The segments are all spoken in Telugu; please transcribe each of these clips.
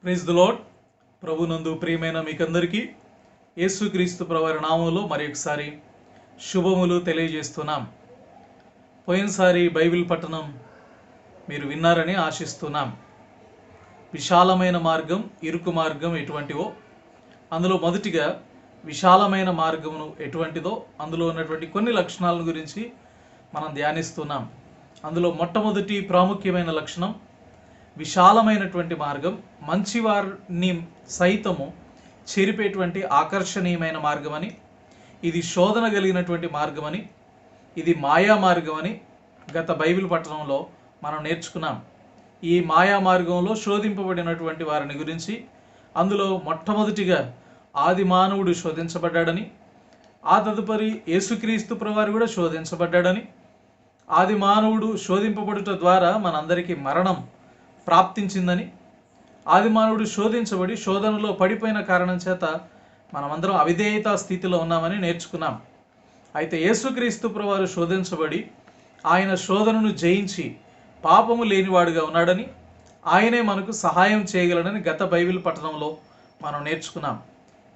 Praise the lord. ప్రభునందు ప్రియమైన మీకందరికీ యేసుక్రీస్తు ప్రభువారి నామములో మరి ఒకసారి శుభములు తెలియజేస్తున్నాం. పోయినసారి బైబిల్ పఠనం మీరు విన్నారని ఆశిస్తున్నాం. విశాలమైన మార్గం, ఇరుకు మార్గం ఎటువంటివో, అందులో మొదటిగా విశాలమైన మార్గమును ఎటువంటిదో, అందులో ఉన్నటువంటి కొన్ని లక్షణాల గురించి మనం ధ్యానిస్తున్నాం. అందులో మొట్టమొదటి ప్రాముఖ్యమైన లక్షణం విశాలమైనటువంటి మార్గం, మంచివారిని సైతము చేరిపేటువంటి ఆకర్షణీయమైన మార్గమని, ఇది శోధన కలిగినటువంటి మార్గమని, ఇది మాయా మార్గమని గత బైబిల్ పఠనంలో మనం నేర్చుకున్నాం. ఈ మాయా మార్గంలో శోధింపబడినటువంటి వారిని గురించి, అందులో మొట్టమొదటిగా ఆది మానవుడు శోధించబడ్డాడని, ఆ తదుపరి యేసుక్రీస్తు ప్రభువారు కూడా శోధించబడ్డాడని, ఆది మానవుడు శోధింపబడుట ద్వారా మనందరికీ మరణం ప్రాప్తించిందని, ఆది మానవుడు శోధించబడి శోధనలో పడిపోయిన కారణం చేత మనమందరం అవిధేయతా స్థితిలో ఉన్నామని నేర్చుకున్నాం. అయితే యేసుక్రీస్తు ప్రభువారు శోధించబడి ఆయన శోధనను జయించి పాపము లేనివాడుగా ఉన్నాడని, ఆయనే మనకు సహాయం చేయగలడని గత బైబిల్ పఠనంలో మనం నేర్చుకున్నాం.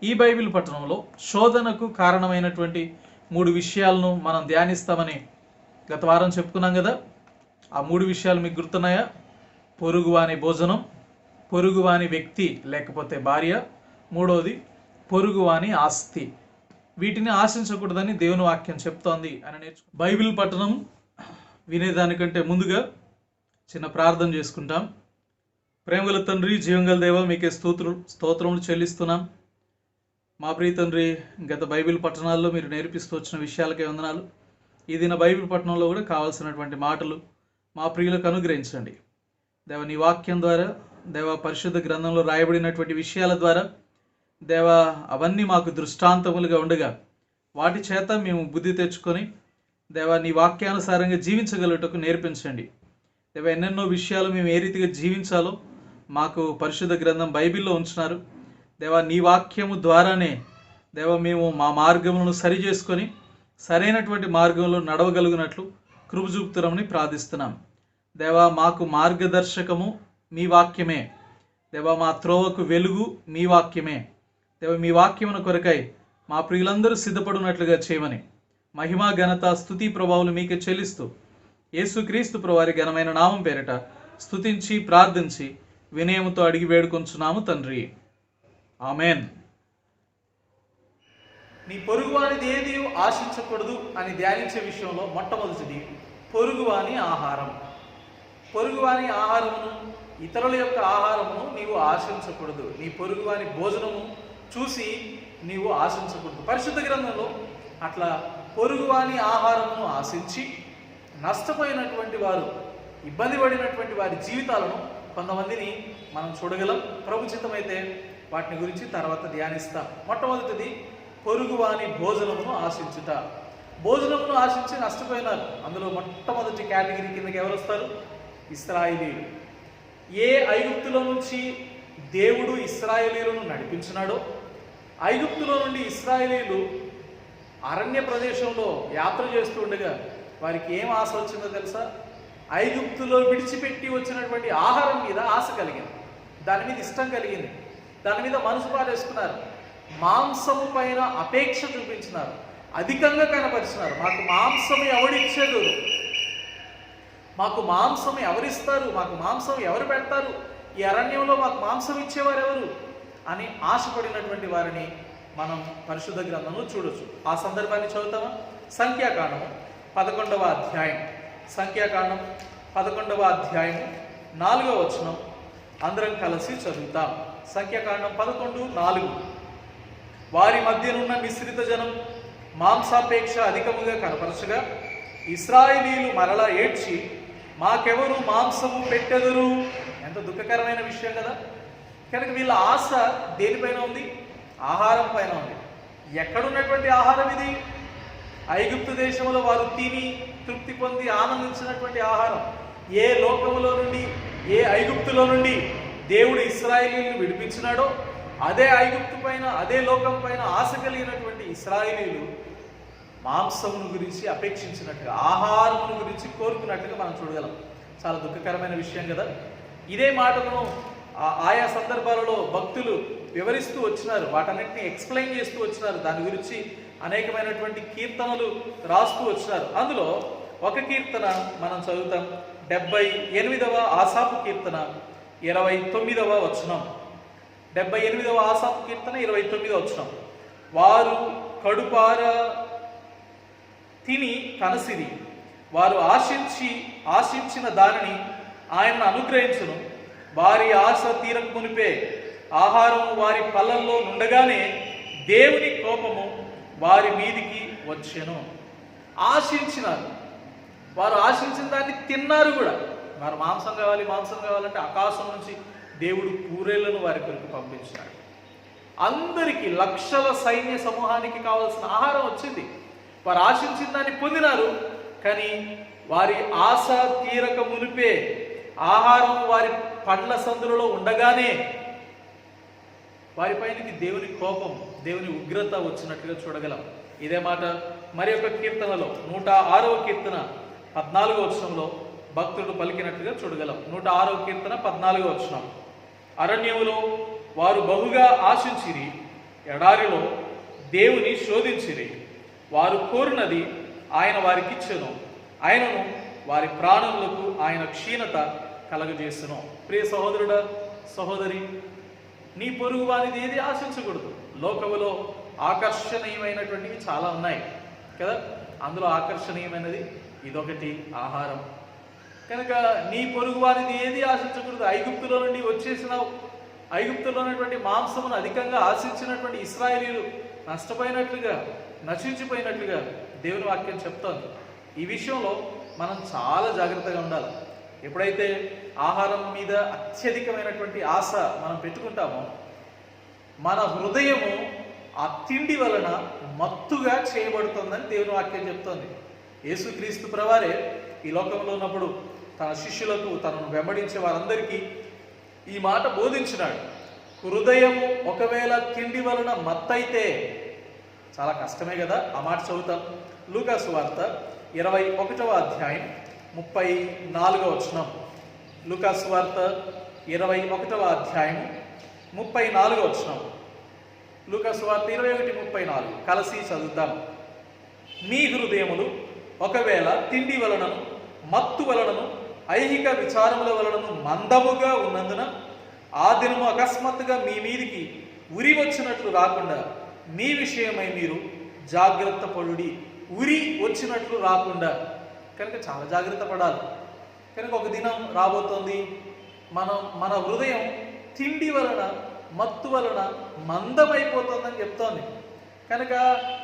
ఈ బైబిల్ పఠనంలో శోధనకు కారణమైనటువంటి 3 విషయాలను మనం ధ్యానిస్తామని గత వారం చెప్పుకున్నాం కదా. ఆ 3 విషయాలు మీకు గుర్తున్నాయా? పొరుగువాని భోజనం, పొరుగువాని వ్యక్తి లేకపోతే భార్య, మూడవది పొరుగువాని ఆస్తి. వీటిని ఆశించకూడదని దేవుని వాక్యం చెప్తోంది అని నేర్చుకో. బైబిల్ పఠనం వినేదానికంటే ముందుగా చిన్న ప్రార్థన చేసుకుంటాం. ప్రేమగల తండ్రి, జీవంగల దేవ, మీకే స్తోత్రములు చెల్లిస్తున్నాం. మా ప్రియ తండ్రి, గత బైబిల్ పఠనాల్లో మీరు నేర్పిస్తూ వచ్చిన విషయాలకే వందనాలు. ఈ దిన బైబిల్ పఠనంలో కూడా కావాల్సినటువంటి మాటలు మా ప్రియులకు అనుగ్రహించండి. దేవ, నీ వాక్యం ద్వారా, దేవ పరిశుద్ధ గ్రంథంలో రాయబడినటువంటి విషయాల ద్వారా, దేవ అవన్నీ మాకు దృష్టాంతములుగా ఉండగా వాటి చేత మేము బుద్ధి తెచ్చుకొని దేవ నీ వాక్యానుసారంగా జీవించగలుగుటకు నేర్పించండి. దేవ, ఎన్నెన్నో విషయాలు మేము ఏ రీతిగా జీవించాలో మాకు పరిశుద్ధ గ్రంథం బైబిల్లో ఉంచున్నారు. దేవ, నీ వాక్యము ద్వారానే దేవ మేము మా మార్గములను సరి చేసుకొని సరైనటువంటి మార్గంలో నడవగలుగునట్లు కృప చూపుతారని ప్రార్థిస్తున్నాం. దేవా, మాకు మార్గదర్శకము మీ వాక్యమే. దేవా, మా త్రోవకు వెలుగు మీ వాక్యమే. దేవ, మీ వాక్యమును కొరకై మా ప్రియులందరూ సిద్ధపడినట్లుగా చేయమని మహిమా ఘనత స్తుతి ప్రభావాలు మీకే చెల్లిస్తూ యేసుక్రీస్తు ప్రభువారి ఘనమైన నామం పేరిట స్తుతించి ప్రార్థించి వినయముతో అడిగి వేడుకొంచున్నాము తండ్రి, ఆమెన్. నీ పొరుగువానిది ఏది ఆశించకూడదు అని ధ్యానించే విషయంలో మొట్టమొదటిది పొరుగువాని ఆహారం. పొరుగువాని ఆహారమును, ఇతరుల యొక్క ఆహారమును నీవు ఆశించకూడదు. నీ పొరుగువాని భోజనము చూసి నీవు ఆశించకూడదు. పరిశుద్ధ గ్రంథంలో అట్లా పొరుగువాని ఆహారమును ఆశించి నష్టపోయినటువంటి వారు, ఇబ్బంది పడినటువంటి వారి జీవితాలను కొంతమందిని మనం చూడగలం. ప్రభుచితమైతే వాటిని గురించి తర్వాత ధ్యానిస్తాం. మొట్టమొదటిది పొరుగువాని భోజనమును ఆశించుట. భోజనమును ఆశించి నష్టపోయినారు. అందులో మొట్టమొదటి కేటగిరీ కిందకి ఎవరు వస్తారు? ఇశ్రాయేలీయులు. ఏ ఐగుప్తులో నుంచి దేవుడు ఇశ్రాయేలీయులను నడిపించినాడో, ఐగుప్తులో నుండి ఇశ్రాయేలీయులు అరణ్య ప్రదేశంలో యాత్ర చేస్తూ ఉండగా వారికి ఏం ఆశ వచ్చిందో తెలుసా? ఐగుప్తులో విడిచిపెట్టి వచ్చినటువంటి ఆహారం మీద ఆశ కలిగింది, దాని మీద ఇష్టం కలిగింది, దాని మీద మనసు పారేసుకున్నారు, మాంసము పైన అపేక్ష చూపించినారు, అధికంగా కనపరిచినారు. మాకు మాంసం ఎవడిచ్చేదు, మాకు మాంసం ఎవరిస్తారు, మాకు మాంసం ఎవరు పెడతారు, ఈ అరణ్యంలో మాకు మాంసం ఇచ్చేవారు ఎవరు అని ఆశపడినటువంటి వారిని మనం పరిశుద్ధ గ్రంథంలో చూడొచ్చు. ఆ సందర్భాన్ని చదువుతామా? సంఖ్యాకాండం 11వ అధ్యాయం. సంఖ్యాకాండం 11వ అధ్యాయం 4వ వచనం అందరం కలిసి చదువుతాం. సంఖ్యాకాండం 11:4. వారి మధ్యనున్న మిశ్రిత జనం మాంసాపేక్ష అధికముగా కనపరచగా ఇశ్రాయేలీయులు మరలా ఏడ్చి, మాకెవరు మాంసము పెట్టెదరు. ఎంత దుఃఖకరమైన విషయం కదా. కనుక వీళ్ళ ఆశ దేనిపైన ఉంది? ఆహారం పైన ఉంది. ఎక్కడున్నటువంటి ఆహారం ఇది? ఐగుప్తు దేశంలో వారు తిని తృప్తి పొంది ఆనందించినటువంటి ఆహారం. ఏ లోకములో నుండి, ఏ ఐగుప్తులో నుండి దేవుడు ఇశ్రాయేలీయులను విడిపించినాడో అదే ఐగుప్తు పైన, అదే లోకం పైన ఆశ కలిగినటువంటి ఇశ్రాయేలీయులు మాంసమును గురించి అపేక్షించినట్టుగా, ఆహారమును గురించి కోరుకున్నట్టుగా మనం చూడగలం. చాలా దుఃఖకరమైన విషయం కదా. ఇదే మాటలను ఆయా సందర్భాలలో భక్తులు వివరిస్తూ వచ్చినారు, వాటన్నిటిని ఎక్స్ప్లెయిన్ చేస్తూ వచ్చినారు, దాని గురించి అనేకమైనటువంటి కీర్తనలు రాస్తూ వచ్చినారు. అందులో ఒక కీర్తన మనం చదువుతాం, 78వ ఆసాపు కీర్తన 29వ వచనం. 78వ ఆసాపు కీర్తన 29వ వచనం. వారు కడుపార తిని కనసిరి, వారు ఆశించిన దానిని ఆయన అనుగ్రహించును. వారి ఆశ తీరక మునిపే ఆహారము వారి పళ్ళల్లో నుండగానే దేవుని కోపము వారి మీదికి వచ్చెను. ఆశించినారు, వారు ఆశించిన దాన్ని తిన్నారు కూడా. వారు మాంసం కావాలంటే ఆకాశం నుంచి దేవుడు పూరేళ్లను వారి కొరకు పంపించినాడు. అందరికీ, లక్షల సైన్య సమూహానికి కావాల్సిన ఆహారం వచ్చింది. వారు ఆశించిన దాన్ని పొందినారు. కానీ వారి ఆశ తీరక మునిపే ఆహారం వారి పండ్ల సందులలో ఉండగానే వారిపైనకి దేవుని కోపం, దేవుని ఉగ్రత వచ్చినట్టుగా చూడగలం. ఇదే మాట మరి ఒక కీర్తనలో 106వ కీర్తన 14వ వచనంలో భక్తుడు పలికినట్టుగా చూడగలం. 106వ కీర్తన 14వ వచనం. అరణ్యములో వారు బహుగా ఆశించిరి, ఎడారిలో దేవుని శోధించిరి. వారు కోరినది ఆయన వారికిచ్చెను, ఆయనను వారి ప్రాణములకు ఆయన క్షీణత కలగజేస్తును. ప్రియ సహోదరుడా, సహోదరి, నీ పొరుగు వారిది ఏది ఆశించకూడదు. లోకములో ఆకర్షణీయమైనటువంటివి చాలా ఉన్నాయి కదా, అందులో ఆకర్షణీయమైనది ఇదొకటి, ఆహారం. కనుక నీ పొరుగు వారిది ఏది ఆశించకూడదు. ఐగుప్తులో నుండి వచ్చేసినావు, ఐగుప్తులో ఉన్నటువంటి మాంసమును అధికంగా ఆశించినటువంటి ఇశ్రాయేలీయులు నష్టపోయినట్లుగా, నశించిపోయినట్లుగా దేవుని వాక్యం చెప్తోంది. ఈ విషయంలో మనం చాలా జాగ్రత్తగా ఉండాలి. ఎప్పుడైతే ఆహారం మీద అత్యధికమైనటువంటి ఆశ మనం పెట్టుకుంటామో, మన హృదయము ఆ తిండి వలన మత్తుగా చేయబడుతుందని దేవుని వాక్యం చెప్తోంది. యేసుక్రీస్తు ప్రభువారే ఈ లోకంలో ఉన్నప్పుడు తన శిష్యులకు, తనను వెంబడించే వారందరికీ ఈ మాట బోధించినాడు. హృదయము ఒకవేళ తిండి వలన మత్తయితే, చాలా కష్టమే కదా. ఆ మాట చదువుతాం. లూకా సువార్త 21వ అధ్యాయం 34వ వచనం. లూకా సువార్త 21వ అధ్యాయం 34వ వచనం. లూకా సువార్త 21:34 కలిసి చదువుతాం. మీ హృదయములు ఒకవేళ తిండి వలనను, మత్తు వలనను, ఐహిక విచారముల వలనను మందముగా ఉన్నందున ఆ దినము అకస్మాత్తుగా మీ మీదికి ఉరి వచ్చినట్లు రాకుండా మీ విషయమై మీరు జాగ్రత్త పడుడి. ఉరి వచ్చినట్లు రాకుండా, కనుక చాలా జాగ్రత్త పడాలి. కనుక ఒక దినం రాబోతోంది, మన హృదయం తిండి వలన, మత్తు వలన మందమైపోతుందని చెప్తోంది. కనుక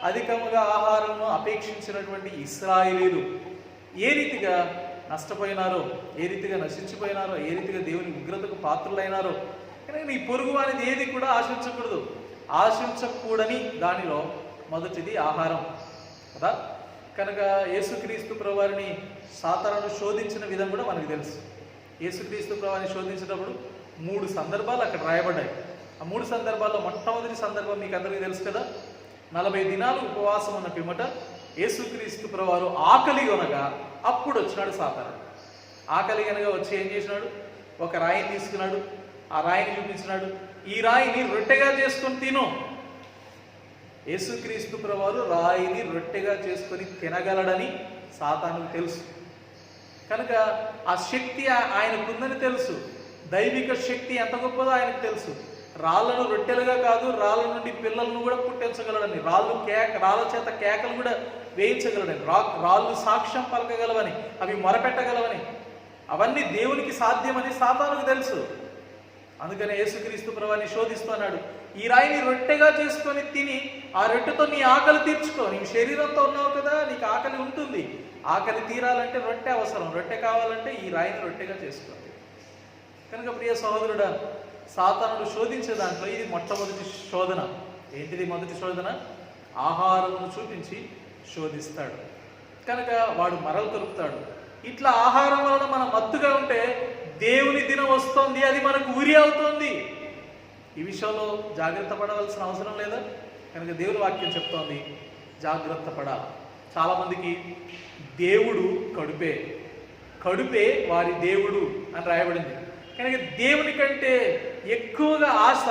అధికముగా ఆహారము అపేక్షించినటువంటి ఇశ్రాయేలీయులు ఏ రీతిగా నష్టపోయినారో, ఏ రీతిగా నశించిపోయినారో, ఏ రీతిగా దేవుని ఉగ్రతకు పాత్రులైనారో. కనుక నీ పొరుగు అనేది ఏది కూడా ఆశించకూడదు. ఆశించకూడని దానిలో మొదటిది ఆహారం కదా. కనుక యేసుక్రీస్తు ప్రభువారిని సాతానుడు శోధించిన విధం కూడా మనకు తెలుసు. యేసుక్రీస్తు ప్రభువారిని శోధించినప్పుడు 3 సందర్భాలు అక్కడ రాయబడ్డాయి. ఆ 3 సందర్భాల్లో మొట్టమొదటి సందర్భం మీకు అందరికీ తెలుసు కదా. 40 దినాలు ఉపవాసం ఉన్న పిమ్మట యేసుక్రీస్తు ప్రభువారు ఆకలి కొనగా అప్పుడు వచ్చినాడు సాతానుడు. ఆకలి కనుక వచ్చి ఏం చేసినాడు? ఒక రాయిని తీసుకున్నాడు, ఆ రాయిని చూపించినాడు, ఈ రాయిని రొట్టెగా చేసుకొని తిను. యేసుక్రీస్తు ప్రభువారు రాయిని రొట్టెగా చేసుకొని తినగలడని సాతానుకు తెలుసు. కనుక ఆ శక్తి ఆయనకుందని తెలుసు. దైవిక శక్తి ఎంత గొప్పదో ఆయనకు తెలుసు. రాళ్లను రొట్టెలుగా కాదు, రాళ్ళ నుండి పిల్లలను కూడా పుట్టించగలడని, రాళ్ళ చేత కేకలు కూడా వేయించగలడని, రాళ్ళు సాక్ష్యం పలకగలవని, అవి మొరపెట్టగలవని, అవన్నీ దేవునికి సాధ్యమని సాతానుకు తెలుసు. అందుకనే యేసుక్రీస్తు ప్రభువారిని శోధిస్తున్నాడు. ఈ రాయిని రొట్టెగా చేసుకొని తిని ఆ రొట్టెతో నీ ఆకలి తీర్చుకో. నీకు శరీరంతో ఉన్నావు కదా, నీకు ఆకలి ఉంటుంది. ఆకలి తీరాలంటే రొట్టె అవసరం. రొట్టె కావాలంటే ఈ రాయిని రొట్టెగా చేసుకోవాలి. కనుక ప్రియ సహోదరుడా, సాతానుడు శోధించే దాంట్లో ఇది మొట్టమొదటి శోధన. ఏంటిది మొదటి శోధన? ఆహారమును చూపించి శోధిస్తాడు. కనుక వాడు మరలు తొలుపుతాడు. ఇట్లా ఆహారం వలన మనం మత్తుగా ఉంటే దేవుని దినం వస్తుంది, అది మనకు ఉరి అవుతుంది. ఈ విషయంలో జాగ్రత్త పడవలసిన అవసరం లేదా? కనుక దేవుని వాక్యం చెప్తోంది, జాగ్రత్త పడాలి. చాలామందికి దేవుడు కడుపే వారి దేవుడు అని రాయబడింది. కనుక దేవుని కంటే ఎక్కువగా ఆశ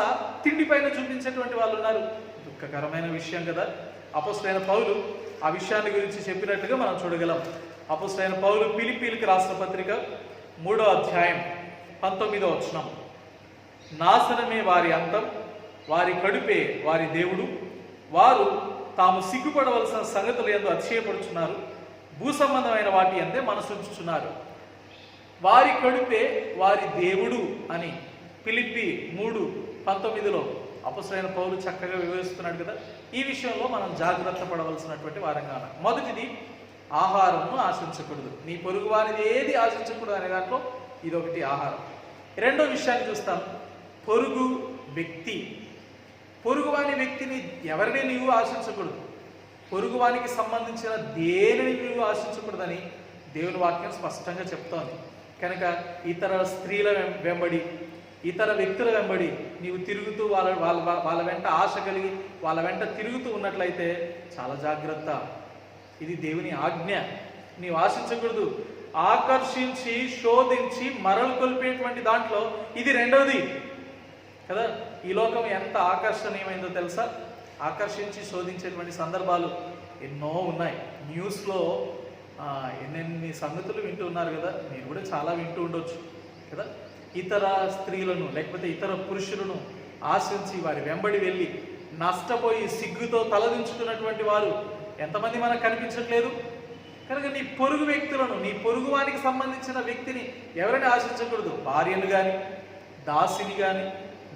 తిండిపైన చూపించేటువంటి వాళ్ళు ఉన్నారు. దుఃఖకరమైన విషయం కదా. అపొస్తలుడైన పౌలు ఆ విషయాన్ని గురించి చెప్పినట్టుగా మనం చూడగలం. అపొస్తలుడైన పౌలు ఫిలిప్పీయులకు రాసిన పత్రిక 3వ అధ్యాయం 19వ వచనం, నాశనమే వారి అంతం, వారి కడుపే వారి దేవుడు, వారు తాము సిగ్గుపడవలసిన సంగతులు యందు అతిశయపడుచున్నారు, భూ సంబంధమైన వాటి అందే మనసుంచుచున్నారు. వారి కడుపే వారి దేవుడు అని ఫిలిప్పీ 3:19లో అపొస్తలుడైన పౌలు చక్కగా వివరిస్తున్నాడు కదా. ఈ విషయంలో మనం జాగ్రత్త పడవలసినటువంటి వారంగా. మొదటిది, ఆహారమును ఆశించకూడదు. నీ పొరుగు వారిది ఏది ఆశించకూడదు అనే దాంట్లో ఇదొకటి ఆహారం. రెండో విషయాన్ని చూస్తాం, పొరుగు వ్యక్తి. పొరుగువాని వ్యక్తిని ఎవరిని నీవు ఆశించకూడదు. పొరుగువానికి సంబంధించిన దేనిని నీవు ఆశించకూడదని దేవుని వాక్యం స్పష్టంగా చెప్తోంది. కనుక ఇతర స్త్రీల వెంబడి, ఇతర వ్యక్తుల వెంబడి నీవు తిరుగుతూ వాళ్ళ వెంట ఆశ కలిగి వాళ్ళ వెంట తిరుగుతూ ఉన్నట్లయితే చాలా జాగ్రత్త. ఇది దేవుని ఆజ్ఞ. నీవు ఆశించకూడదు. ఆకర్షించి శోధించి మరలు కొలిపేటువంటి దాంట్లో ఇది రెండవది కదా. ఈ లోకం ఎంత ఆకర్షణీయమైందో తెలుసా? ఆకర్షించి శోధించేటువంటి సందర్భాలు ఎన్నో ఉన్నాయి. న్యూస్లో ఎన్నెన్ని సంగతులు వింటూ ఉన్నారు కదా. మీరు కూడా చాలా వింటూ ఉండొచ్చు కదా. ఇతర స్త్రీలను లేకపోతే ఇతర పురుషులను ఆశించి వారి వెంబడి వెళ్ళి నష్టపోయి సిగ్గుతో తలదించుకున్నటువంటి వారు ఎంతమంది మనకు కనిపించట్లేదు. కనుక నీ పొరుగు వ్యక్తులను, నీ పొరుగువానికి సంబంధించిన వ్యక్తిని ఎవరిని ఆశించకూడదు. భార్యను కానీ, దాసిని కానీ,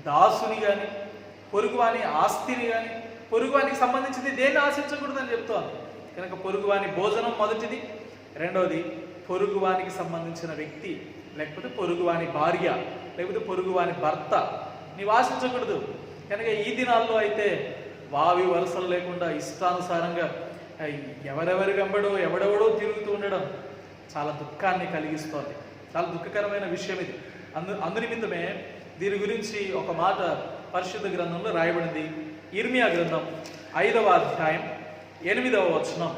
దాసుని కానీ, పొరుగువాని ఆస్తిని కానీ, పొరుగువానికి సంబంధించింది దేన్ని ఆశించకూడదు అని చెప్తాను. కనుక పొరుగువాని భోజనం మొదటిది. రెండవది, పొరుగువానికి సంబంధించిన వ్యక్తి, లేకపోతే పొరుగువాని భార్య, లేకపోతే పొరుగువాని భర్త నీవు ఆశించకూడదు. కనుక ఈ దినాల్లో అయితే వావి వరుసలు లేకుండా ఇష్టానుసారంగా ఎవరెవరి వెంబడో ఎవడెవడో తిరుగుతూ ఉండడం చాలా దుఃఖాన్ని కలిగిస్తోంది. చాలా దుఃఖకరమైన విషయం ఇది. అందునిమిత్తమే దీని గురించి ఒక మాట పరిశుద్ధ గ్రంథంలో రాయబడింది. ఇర్మియా గ్రంథం 5వ అధ్యాయం 8వ వచనం.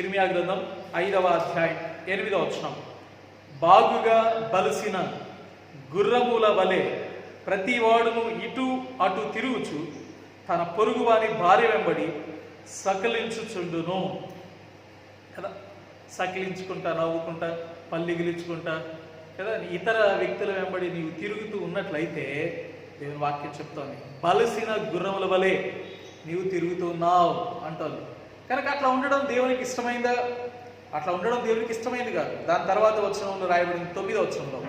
ఇర్మియా గ్రంథం 5వ అధ్యాయం 8వ వచనం, బాగుగా బలిసిన గుర్రముల వలె ప్రతి వాడును ఇటు అటు తిరుగుచు తన పొరుగువాని భార్య వెంబడి సకిలించుచుండును కదా. సకిలించుకుంటా, నవ్వుకుంటా, పల్లిగిలించుకుంటా కదా ఇతర వ్యక్తుల వెంబడి నీవు తిరుగుతూ ఉన్నట్లయితే దేవుని వాక్యం చెప్తోంది, బలిసిన గుర్రముల వలె నీవు తిరుగుతూ ఉన్నావు అంటారు. కనుక అట్లా ఉండడం దేవునికి ఇష్టమైందా? అట్లా ఉండడం దేవునికి ఇష్టమైంది కాదు. దాని తర్వాత వచనంలో రాయబడింది 9వ వచనంలో,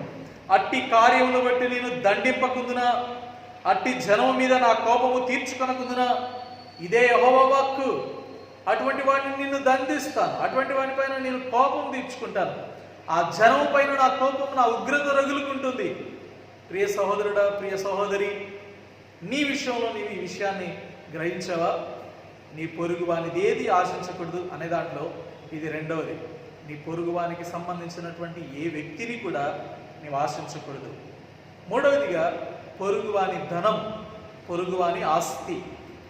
అట్టి కార్యములు బట్టి నేను దండింపకుందునా, అట్టి జనము మీద నా కోపము తీర్చుకొనకుందునా, ఇదే యెహోవా వాక్కు. అటువంటి వాడిని నిన్ను దండిస్తాను, అటువంటి వాడి పైన నేను కోపం తీర్చుకుంటాను, ఆ జనం పైన నా కోపం, నా ఉగ్రత రగులుకుంటుంది. ప్రియ సహోదరుడా, ప్రియ సహోదరి, నీ విషయంలో నీవు ఈ విషయాన్ని గ్రహించావా? నీ పొరుగువానిది ఏది ఆశించకూడదు అనే దాంట్లో ఇది రెండవది. నీ పొరుగువానికి సంబంధించినటువంటి ఏ వ్యక్తిని కూడా నీవు ఆశించకూడదు. మూడవదిగా పొరుగువాని ధనం, పొరుగువాని ఆస్తి.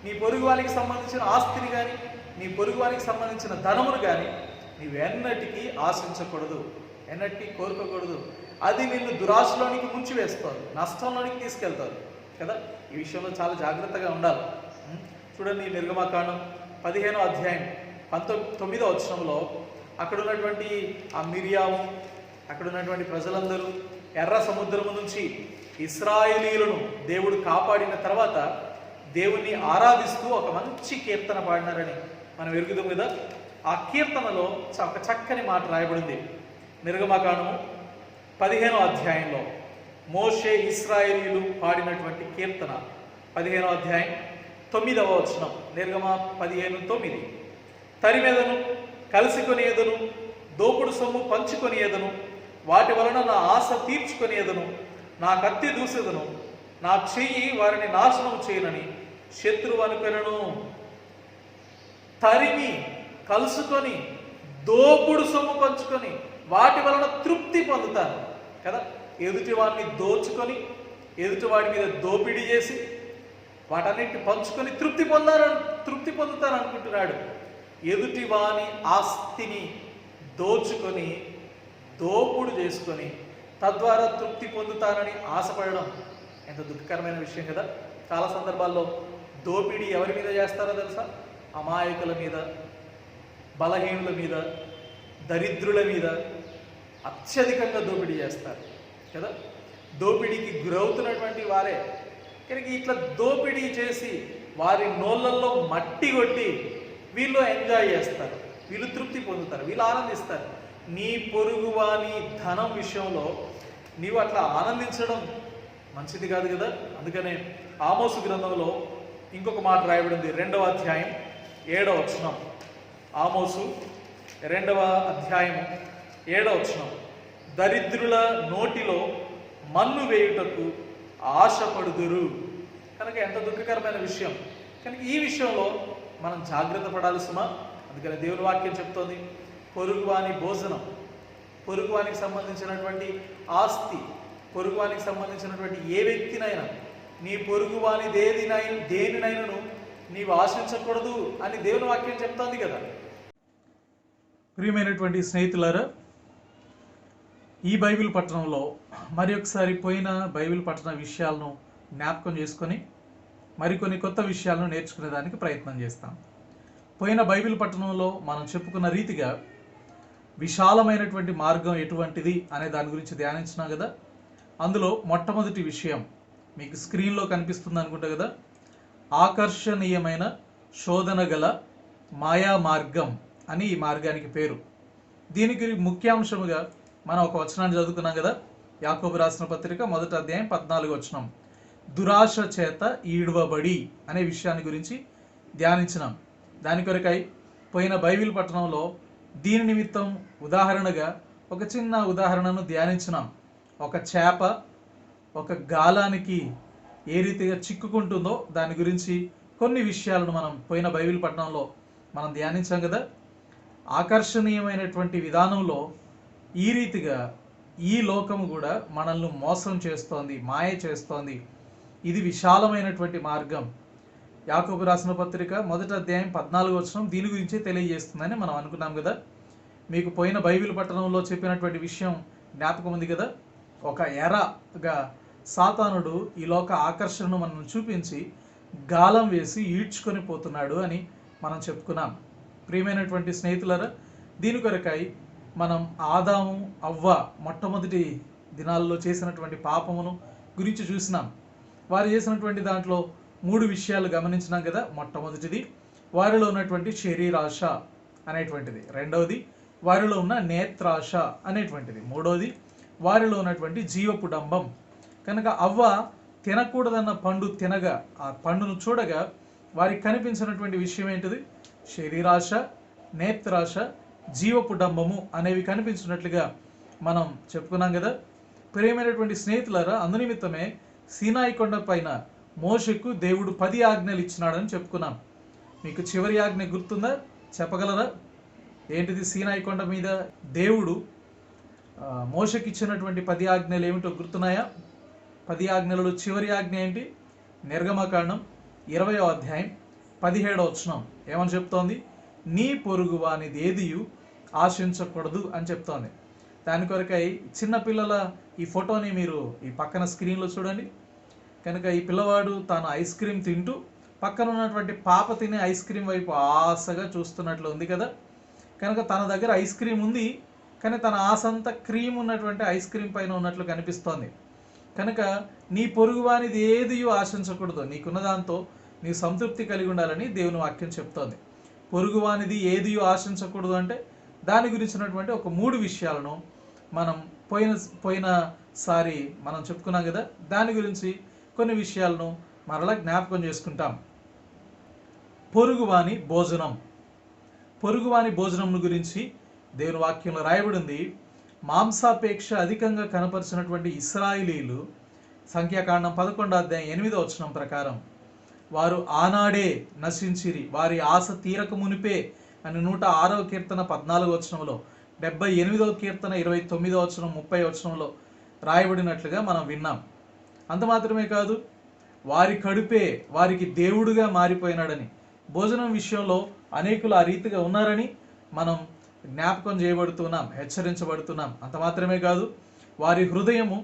నీ పొరుగువానికి సంబంధించిన ఆస్తిని కానీ, నీ పొరుగువానికి సంబంధించిన ధనమును కానీ నీవెన్నటికీ ఆశించకూడదు, ఎన్నటికీ కోరుకోకూడదు. అది నిన్ను దురాశలోనికి ముంచి వేస్తుంది, నష్టంలోనికి తీసుకెళ్తారు కదా. ఈ విషయంలో చాలా జాగ్రత్తగా ఉండాలి. చూడండి, నిర్గమకాండం 15వ అధ్యాయం 19వ వచనంలో అక్కడ ఉన్నటువంటి ఆ మిరియాము, అక్కడ ఉన్నటువంటి ప్రజలందరూ ఎర్ర సముద్రము నుంచి ఇశ్రాయేలీయులను దేవుడు కాపాడిన తర్వాత దేవుణ్ణి ఆరాధిస్తూ ఒక మంచి కీర్తన పాడినారని మనం ఎరుగుదాం కదా. ఆ కీర్తనలో ఒక చక్కని మాట రాయబడింది. నిర్గమకాండము 15వ అధ్యాయంలో మోషే ఇశ్రాయేలీయులు పాడినటువంటి కీర్తన 15వ అధ్యాయం 9వ వచనం. నిర్గమ 15:9, తరిమెదను, కలిసికొనియేదను, దోపుడు సొమ్ము పంచుకొనియేదను, వాటి వలన నా ఆశ తీర్చుకొనియేదను, నా కత్తి దూసేదను, నా చెయ్యి వారిని నాశనం చేయనని శత్రువు అనుకొనెను. తరిమి, కలుసుకొని, దోపుడు సొమ్ము పంచుకొని వాటి వలన తృప్తి పొందుతాను కదా. ఎదుటి వాడిని దోచుకొని, ఎదుటివాడి మీద దోపిడీ చేసి వాటన్నిటిని పంచుకొని తృప్తి పొందుతాను అనుకుంటున్నాడు. ఎదుటి వాని ఆస్తిని దోచుకొని, దోపుడు చేసుకొని తద్వారా తృప్తి పొందుతారని ఆశపడడం ఎంత దుఃఖకరమైన విషయం కదా. చాలా సందర్భాల్లో దోపిడీ ఎవరి మీద చేస్తారో తెలుసా? అమాయకుల మీద, బలహీనుల మీద, దరిద్రుల మీద అత్యధికంగా దోపిడీ చేస్తారు కదా. దోపిడీకి గురవుతున్నటువంటి వారే కనుక ఇట్లా దోపిడీ చేసి వారి నోళ్ళల్లో మట్టి కొట్టి వీళ్ళు ఎంజాయ్ చేస్తారు, వీళ్ళు తృప్తి పొందుతారు, వీళ్ళు ఆనందిస్తారు. నీ పొరుగువాని ధనం విషయంలో నీవు అట్లా ఆనందించడం మంచిది కాదు కదా. అందుకనే ఆమోసు గ్రంథంలో ఇంకొక మాట రాయబడింది, 2వ అధ్యాయం 7వ వచనం. ఆమోసు 2వ అధ్యాయం 7వ వచనం. దరిద్రుల నోటిలో మన్ను వేయుటకు ఆశపడుదురు. కనుక ఎంత దుఃఖకరమైన విషయం. కనుక ఈ విషయంలో మనం జాగ్రత్త పడాలి సుమా. అందుకని దేవుని వాక్యం చెప్తోంది, పొరుగువాని భోజనం, పొరుగువానికి సంబంధించినటువంటి ఆస్తి, పొరుగువానికి సంబంధించినటువంటి ఏ వ్యక్తినైనా, నీ పొరుగువాని దేనినైనాను నీవు ఆశించకూడదు అని దేవుని వాక్యం చెప్తోంది కదా. ప్రియమైనటువంటి స్నేహితులారా, ఈ బైబిల్ పట్టణంలో మరి ఒకసారి పోయిన బైబిల్ పట్టణ విషయాలను జ్ఞాపకం చేసుకొని మరికొన్ని కొత్త విషయాలను నేర్చుకునేదానికి ప్రయత్నం చేస్తాం. పోయిన బైబిల్ పట్టణంలో మనం చెప్పుకున్న రీతిగా విశాలమైనటువంటి మార్గం ఎటువంటిది అనే దాని గురించి ధ్యానించినాం కదా. అందులో మొట్టమొదటి విషయం మీకు స్క్రీన్లో కనిపిస్తుంది అనుకుంటా కదా, ఆకర్షణీయమైన శోధన గల మాయా మార్గం అని ఈ మార్గానికి పేరు. దీనికి ముఖ్యాంశముగా మనం ఒక వచనాన్ని చదువుకున్నాం కదా, యాకోబు రాసిన పత్రిక 1వ అధ్యాయం 14వ వచనం. దురాశ చేత ఈడవబడి అనే విషయాన్ని గురించి ధ్యానించినాం. దాని కొరకై పోయిన బైబిల్ పట్టణంలో దీని నిమిత్తం ఉదాహరణగా ఒక చిన్న ఉదాహరణను ధ్యానించినాం. ఒక చేప ఒక గాలానికి ఏ రీతిగా చిక్కుకుంటుందో దాని గురించి కొన్ని విషయాలను మనం పోయిన బైబిల్ పట్టణంలో మనం ధ్యానించాం కదా. ఆకర్షణీయమైనటువంటి విధానంలో ఈ రీతిగా ఈ లోకము కూడా మనల్ని మోసం చేస్తోంది, మాయ చేస్తోంది. ఇది విశాలమైనటువంటి మార్గం. యాకోబు రాసిన పత్రిక 1వ అధ్యాయం 14వ వచనం దీని గురించి తెలియజేస్తుందని మనం అనుకున్నాం కదా. మీకు పోయిన బైబిల్ పట్టణంలో చెప్పినటువంటి విషయం జ్ఞాపకం ఉంది కదా. ఒక ఎరగా సాతానుడు ఈ లోక ఆకర్షణను మనం చూపించి గాలం వేసి ఈడ్చుకొని పోతున్నాడు అని మనం చెప్పుకున్నాం. ప్రియమైనటువంటి స్నేహితులారా, దీని కొరకై మనం ఆదాము అవ్వ మొట్టమొదటి దినాల్లో చేసినటువంటి పాపమును గురించి చూసినాం. వారు చేసినటువంటి దాంట్లో 3 విషయాలు గమనించినాం కదా. మొట్టమొదటిది వారిలో ఉన్నటువంటి శరీరాశ అనేటువంటిది, రెండవది వారిలో ఉన్న నేత్రాశ అనేటువంటిది, మూడవది వారిలో ఉన్నటువంటి జీవపు డంబం. కనుక అవ్వ తినకూడదన్న పండు తినగా ఆ పండును చూడగా వారికి కనిపించినటువంటి విషయం ఏంటిది? శరీరాశ, నేత్రాశ, జీవపు డంబము అనేవి కనిపించినట్లుగా మనం చెప్పుకున్నాం కదా. ప్రియమైనటువంటి స్నేహితులారా, అందునిమిత్తమే సీనాయి కొండ పైన మోషేకు దేవుడు 10 ఆజ్ఞలు ఇచ్చినాడని చెప్పుకున్నాం. మీకు చివరి ఆజ్ఞ గుర్తుందా? చెప్పగలరా? ఏంటిది? సీనాయి కొండ మీద దేవుడు మోషేకి ఇచ్చినటువంటి 10 ఆజ్ఞలు ఏమిటో గుర్తున్నాయా? 10 ఆజ్ఞలలో చివరి ఆజ్ఞ ఏంటి? నిర్గమకాండం 20వ అధ్యాయం 17వ వచనం ఏమని చెప్తోంది? నీ పొరుగు వానిది ఏదియు ఆశించకూడదు అని చెప్తోంది. దాని కొరకై చిన్నపిల్లల ఈ ఫోటోని మీరు ఈ పక్కన స్క్రీన్లో చూడండి. కనుక ఈ పిల్లవాడు తాను ఐస్ క్రీమ్ తింటూ పక్కన ఉన్నటువంటి పాప తినే ఐస్ క్రీమ్ వైపు ఆశగా చూస్తున్నట్లు ఉంది కదా. కనుక తన దగ్గర ఐస్ క్రీమ్ ఉంది, కానీ తన ఆశ అంతా క్రీమ్ ఉన్నటువంటి ఐస్ క్రీమ్ పైన ఉన్నట్లు కనిపిస్తోంది. కనుక నీ పొరుగువానిది ఏదియో ఆశించకూడదు, నీకున్న దాంతో నీ సంతృప్తి కలిగి ఉండాలని దేవుని వాక్యం చెప్తోంది. పొరుగువానిది ఏదియో ఆశించకూడదు అంటే దాని గురించినటువంటి ఒక 3 విషయాలను మనం పోయినసారి మనం చెప్పుకున్నాం కదా. దాని గురించి కొన్ని విషయాలను మరలా జ్ఞాపకం చేసుకుంటాం. పొరుగువాని భోజనం. పొరుగువాని భోజనం గురించి దేవుని వాక్యంలో రాయబడింది. మాంసాపేక్ష అధికంగా కనపరిచినటువంటి ఇశ్రాయేలీలు సంఖ్యాకాండం 11వ అధ్యాయం 8వ వచనం ప్రకారం వారు ఆనాడే నశించిరి, వారి ఆశ తీరక మునిపే అని 106వ కీర్తన 14వ వచనంలో, 78వ కీర్తన 29వ వచనం 30వ వచనంలో రాయబడినట్లుగా మనం విన్నాం. అంత మాత్రమే కాదు, వారి కడుపే వారికి దేవుడుగా మారిపోయినాడని, భోజనం విషయంలో అనేకులు ఆ రీతిగా ఉన్నారని మనం జ్ఞాపకం చేయబడుతున్నాం, హెచ్చరించబడుతున్నాం. అంత మాత్రమే కాదు, వారి హృదయము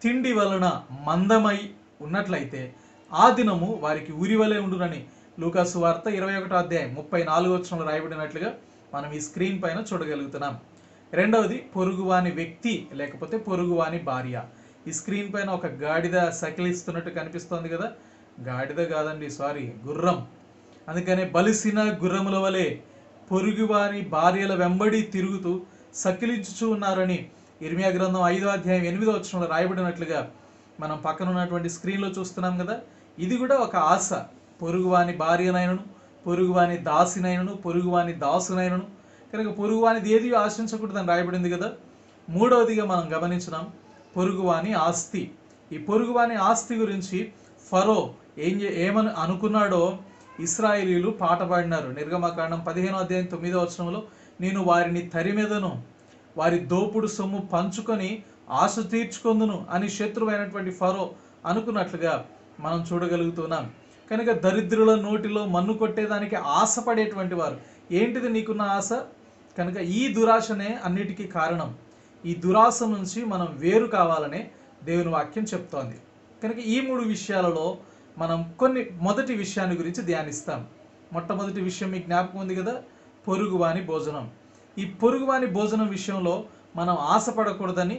తిండి వలన మందమై ఉన్నట్లయితే ఆ దినము వారికి ఉరివలే ఉండునని లూకాసు వార్త 21వ అధ్యాయం 34వ వచనంలో రాయబడినట్లుగా మనం ఈ స్క్రీన్ పైన చూడగలుగుతున్నాం. రెండవది పొరుగువాని వ్యక్తి లేకపోతే పొరుగువాని భార్య. ఈ స్క్రీన్ పైన ఒక గాడిద సకిలిస్తున్నట్టు కనిపిస్తోంది కదా, గాడిద కాదండి, గుర్రం. అందుకనే బలిసిన గుర్రముల వలె పొరుగువారి భార్యల వెంబడి తిరుగుతూ సకిలించుచూ ఉన్నారని ఇర్మియా గ్రంథం 5వ అధ్యాయం 8వ వచనంలో రాయబడినట్లుగా మనం పక్కన ఉన్నటువంటి స్క్రీన్లో చూస్తున్నాం కదా. ఇది కూడా ఒక ఆశ. పొరుగువాని భార్యనైనను, పొరుగువాని దాసినైనను, పొరుగువాని దాసునైనను, కనుక పొరుగువానిది ఏది ఆశించకూడదని రాయబడింది కదా. మూడవదిగా మనం గమనించినాం పొరుగువాని ఆస్తి. ఈ పొరుగువాని ఆస్తి గురించి ఫరో ఏమని అనుకున్నాడో ఇశ్రాయేలీయులు పాట పాడినారు. నిర్గమకాండం 15వ అధ్యాయం 9వ వచనంలో నేను వారిని తరిమెదను, వారి దోపుడు సొమ్ము పంచుకొని ఆశ తీర్చుకొందును అని శత్రువైనటువంటి ఫరో అనుకున్నట్లుగా మనం చూడగలుగుతున్నాం. కనుక దరిద్రుల నోటిలో మన్ను కొట్టేదానికి ఆశపడేటువంటి వారు. ఏంటిది నీకున్న ఆశ? కనుక ఈ దురాశనే అన్నిటికీ కారణం. ఈ దురాశ నుంచి మనం వేరు కావాలనే దేవుని వాక్యం చెప్తోంది. కనుక ఈ 3 విషయాలలో మనం మొదటి విషయాన్ని గురించి ధ్యానిస్తాం. మొట్టమొదటి విషయం మీకు జ్ఞాపకం ఉంది కదా, పొరుగువాని భోజనం. ఈ పొరుగువాని భోజనం విషయంలో మనం ఆశపడకూడదని,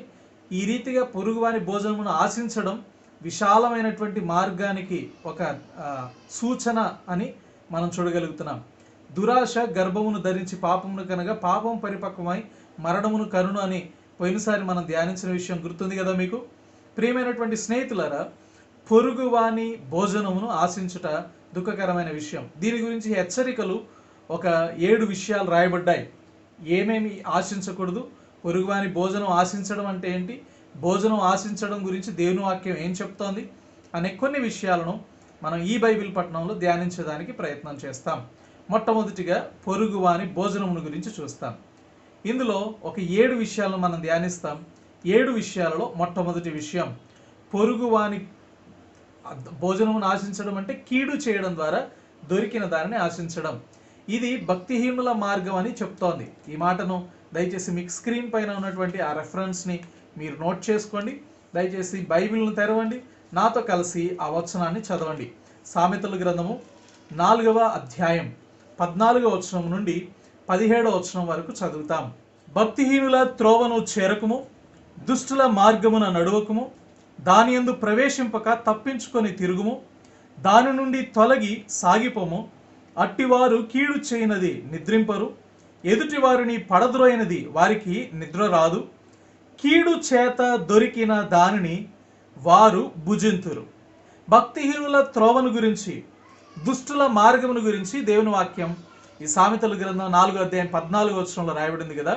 ఈ రీతిగా పొరుగువాని భోజనమును ఆశించడం విశాలమైనటువంటి మార్గానికి ఒక సూచన అని మనం చూడగలుగుతున్నాం. దురాశ గర్భమును ధరించి పాపమును కనుక పాపం పరిపక్వమై మరణమును కరుణ అని పోయినసారి మనం ధ్యానించిన విషయం గుర్తుంది కదా మీకు. ప్రియమైనటువంటి స్నేహితులారా, పొరుగువాని భోజనమును ఆశించుట దుఃఖకరమైన విషయం. దీని గురించి హెచ్చరికలు ఒక 7 విషయాలు రాయబడ్డాయి. ఏమేమి ఆశించకూడదు, పొరుగువాని భోజనం ఆశించడం అంటే ఏంటి, భోజనం ఆశించడం గురించి దేవుని వాక్యం ఏం చెప్తోంది అనే కొన్ని విషయాలను మనం ఈ బైబిల్ పట్టణంలో ధ్యానించడానికి ప్రయత్నం చేస్తాం. మొట్టమొదటిగా పొరుగువాని భోజనమును గురించి చూస్తాం. ఇందులో ఒక 7 విషయాలను మనం ధ్యానిస్తాం. 7 విషయాలలో మొట్టమొదటి విషయం పొరుగువాని భోజనమును ఆశించడం అంటే కీడు చేయడం ద్వారా దొరికిన దానిని ఆశించడం. ఇది భక్తిహీనుల మార్గం అని చెప్తోంది. ఈ మాటను దయచేసి మీకు స్క్రీన్ పైన ఉన్నటువంటి ఆ రెఫరెన్స్ని మీరు నోట్ చేసుకోండి. దయచేసి బైబిల్ను తెరవండి, నాతో కలిసి ఆ వచనాన్ని చదవండి. సామెతల గ్రంథము 4వ అధ్యాయం 14వ వచనం నుండి 17వ వచనం వరకు చదువుతాం. భక్తిహీనుల త్రోవను చేరకుము, దుష్టుల మార్గమున నడువకుము, దాని యందు ప్రవేశింపక తప్పించుకొని తిరుగుము, దాని నుండి తొలగి సాగిపోము. అట్టివారు కీడు చేయనది నిద్రింపరు, ఎదుటి వారిని పడద్రోయినది వారికి నిద్ర రాదు. కీడు చేత దొరికిన దానిని వారు భుజింతురు. భక్తిహీనుల త్రోవను గురించి, దుష్టుల మార్గమును గురించి దేవుని వాక్యం ఈ సామెతల గ్రంథం 4వ అధ్యాయం 14వ వచనంలో రాయబడింది కదా.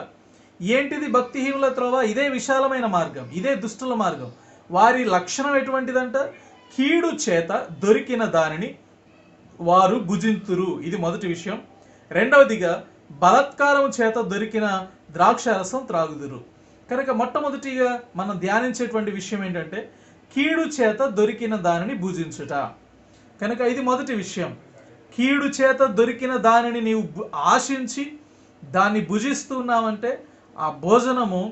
ఏంటిది భక్తిహీనుల త్రోవ? ఇదే విశాలమైన మార్గం, ఇదే దుష్టుల మార్గం. వారి లక్షణం ఎటువంటిదంట? కీడు చేత దొరికిన దానిని వారు భుజింతురు. ఇది మొదటి విషయం. రెండవదిగా బలాత్కారం చేత దొరికిన ద్రాక్షారసం త్రాగుదురు. కనుక మొట్టమొదటిగా మనం ధ్యానించేటువంటి విషయం ఏంటంటే కీడు చేత దొరికిన దానిని భుజించుట. కనుక ఇది మొదటి విషయం. కీడు చేత దొరికిన దానిని నీవు ఆశించి దాన్ని భుజిస్తున్నావంటే ఆ భోజనము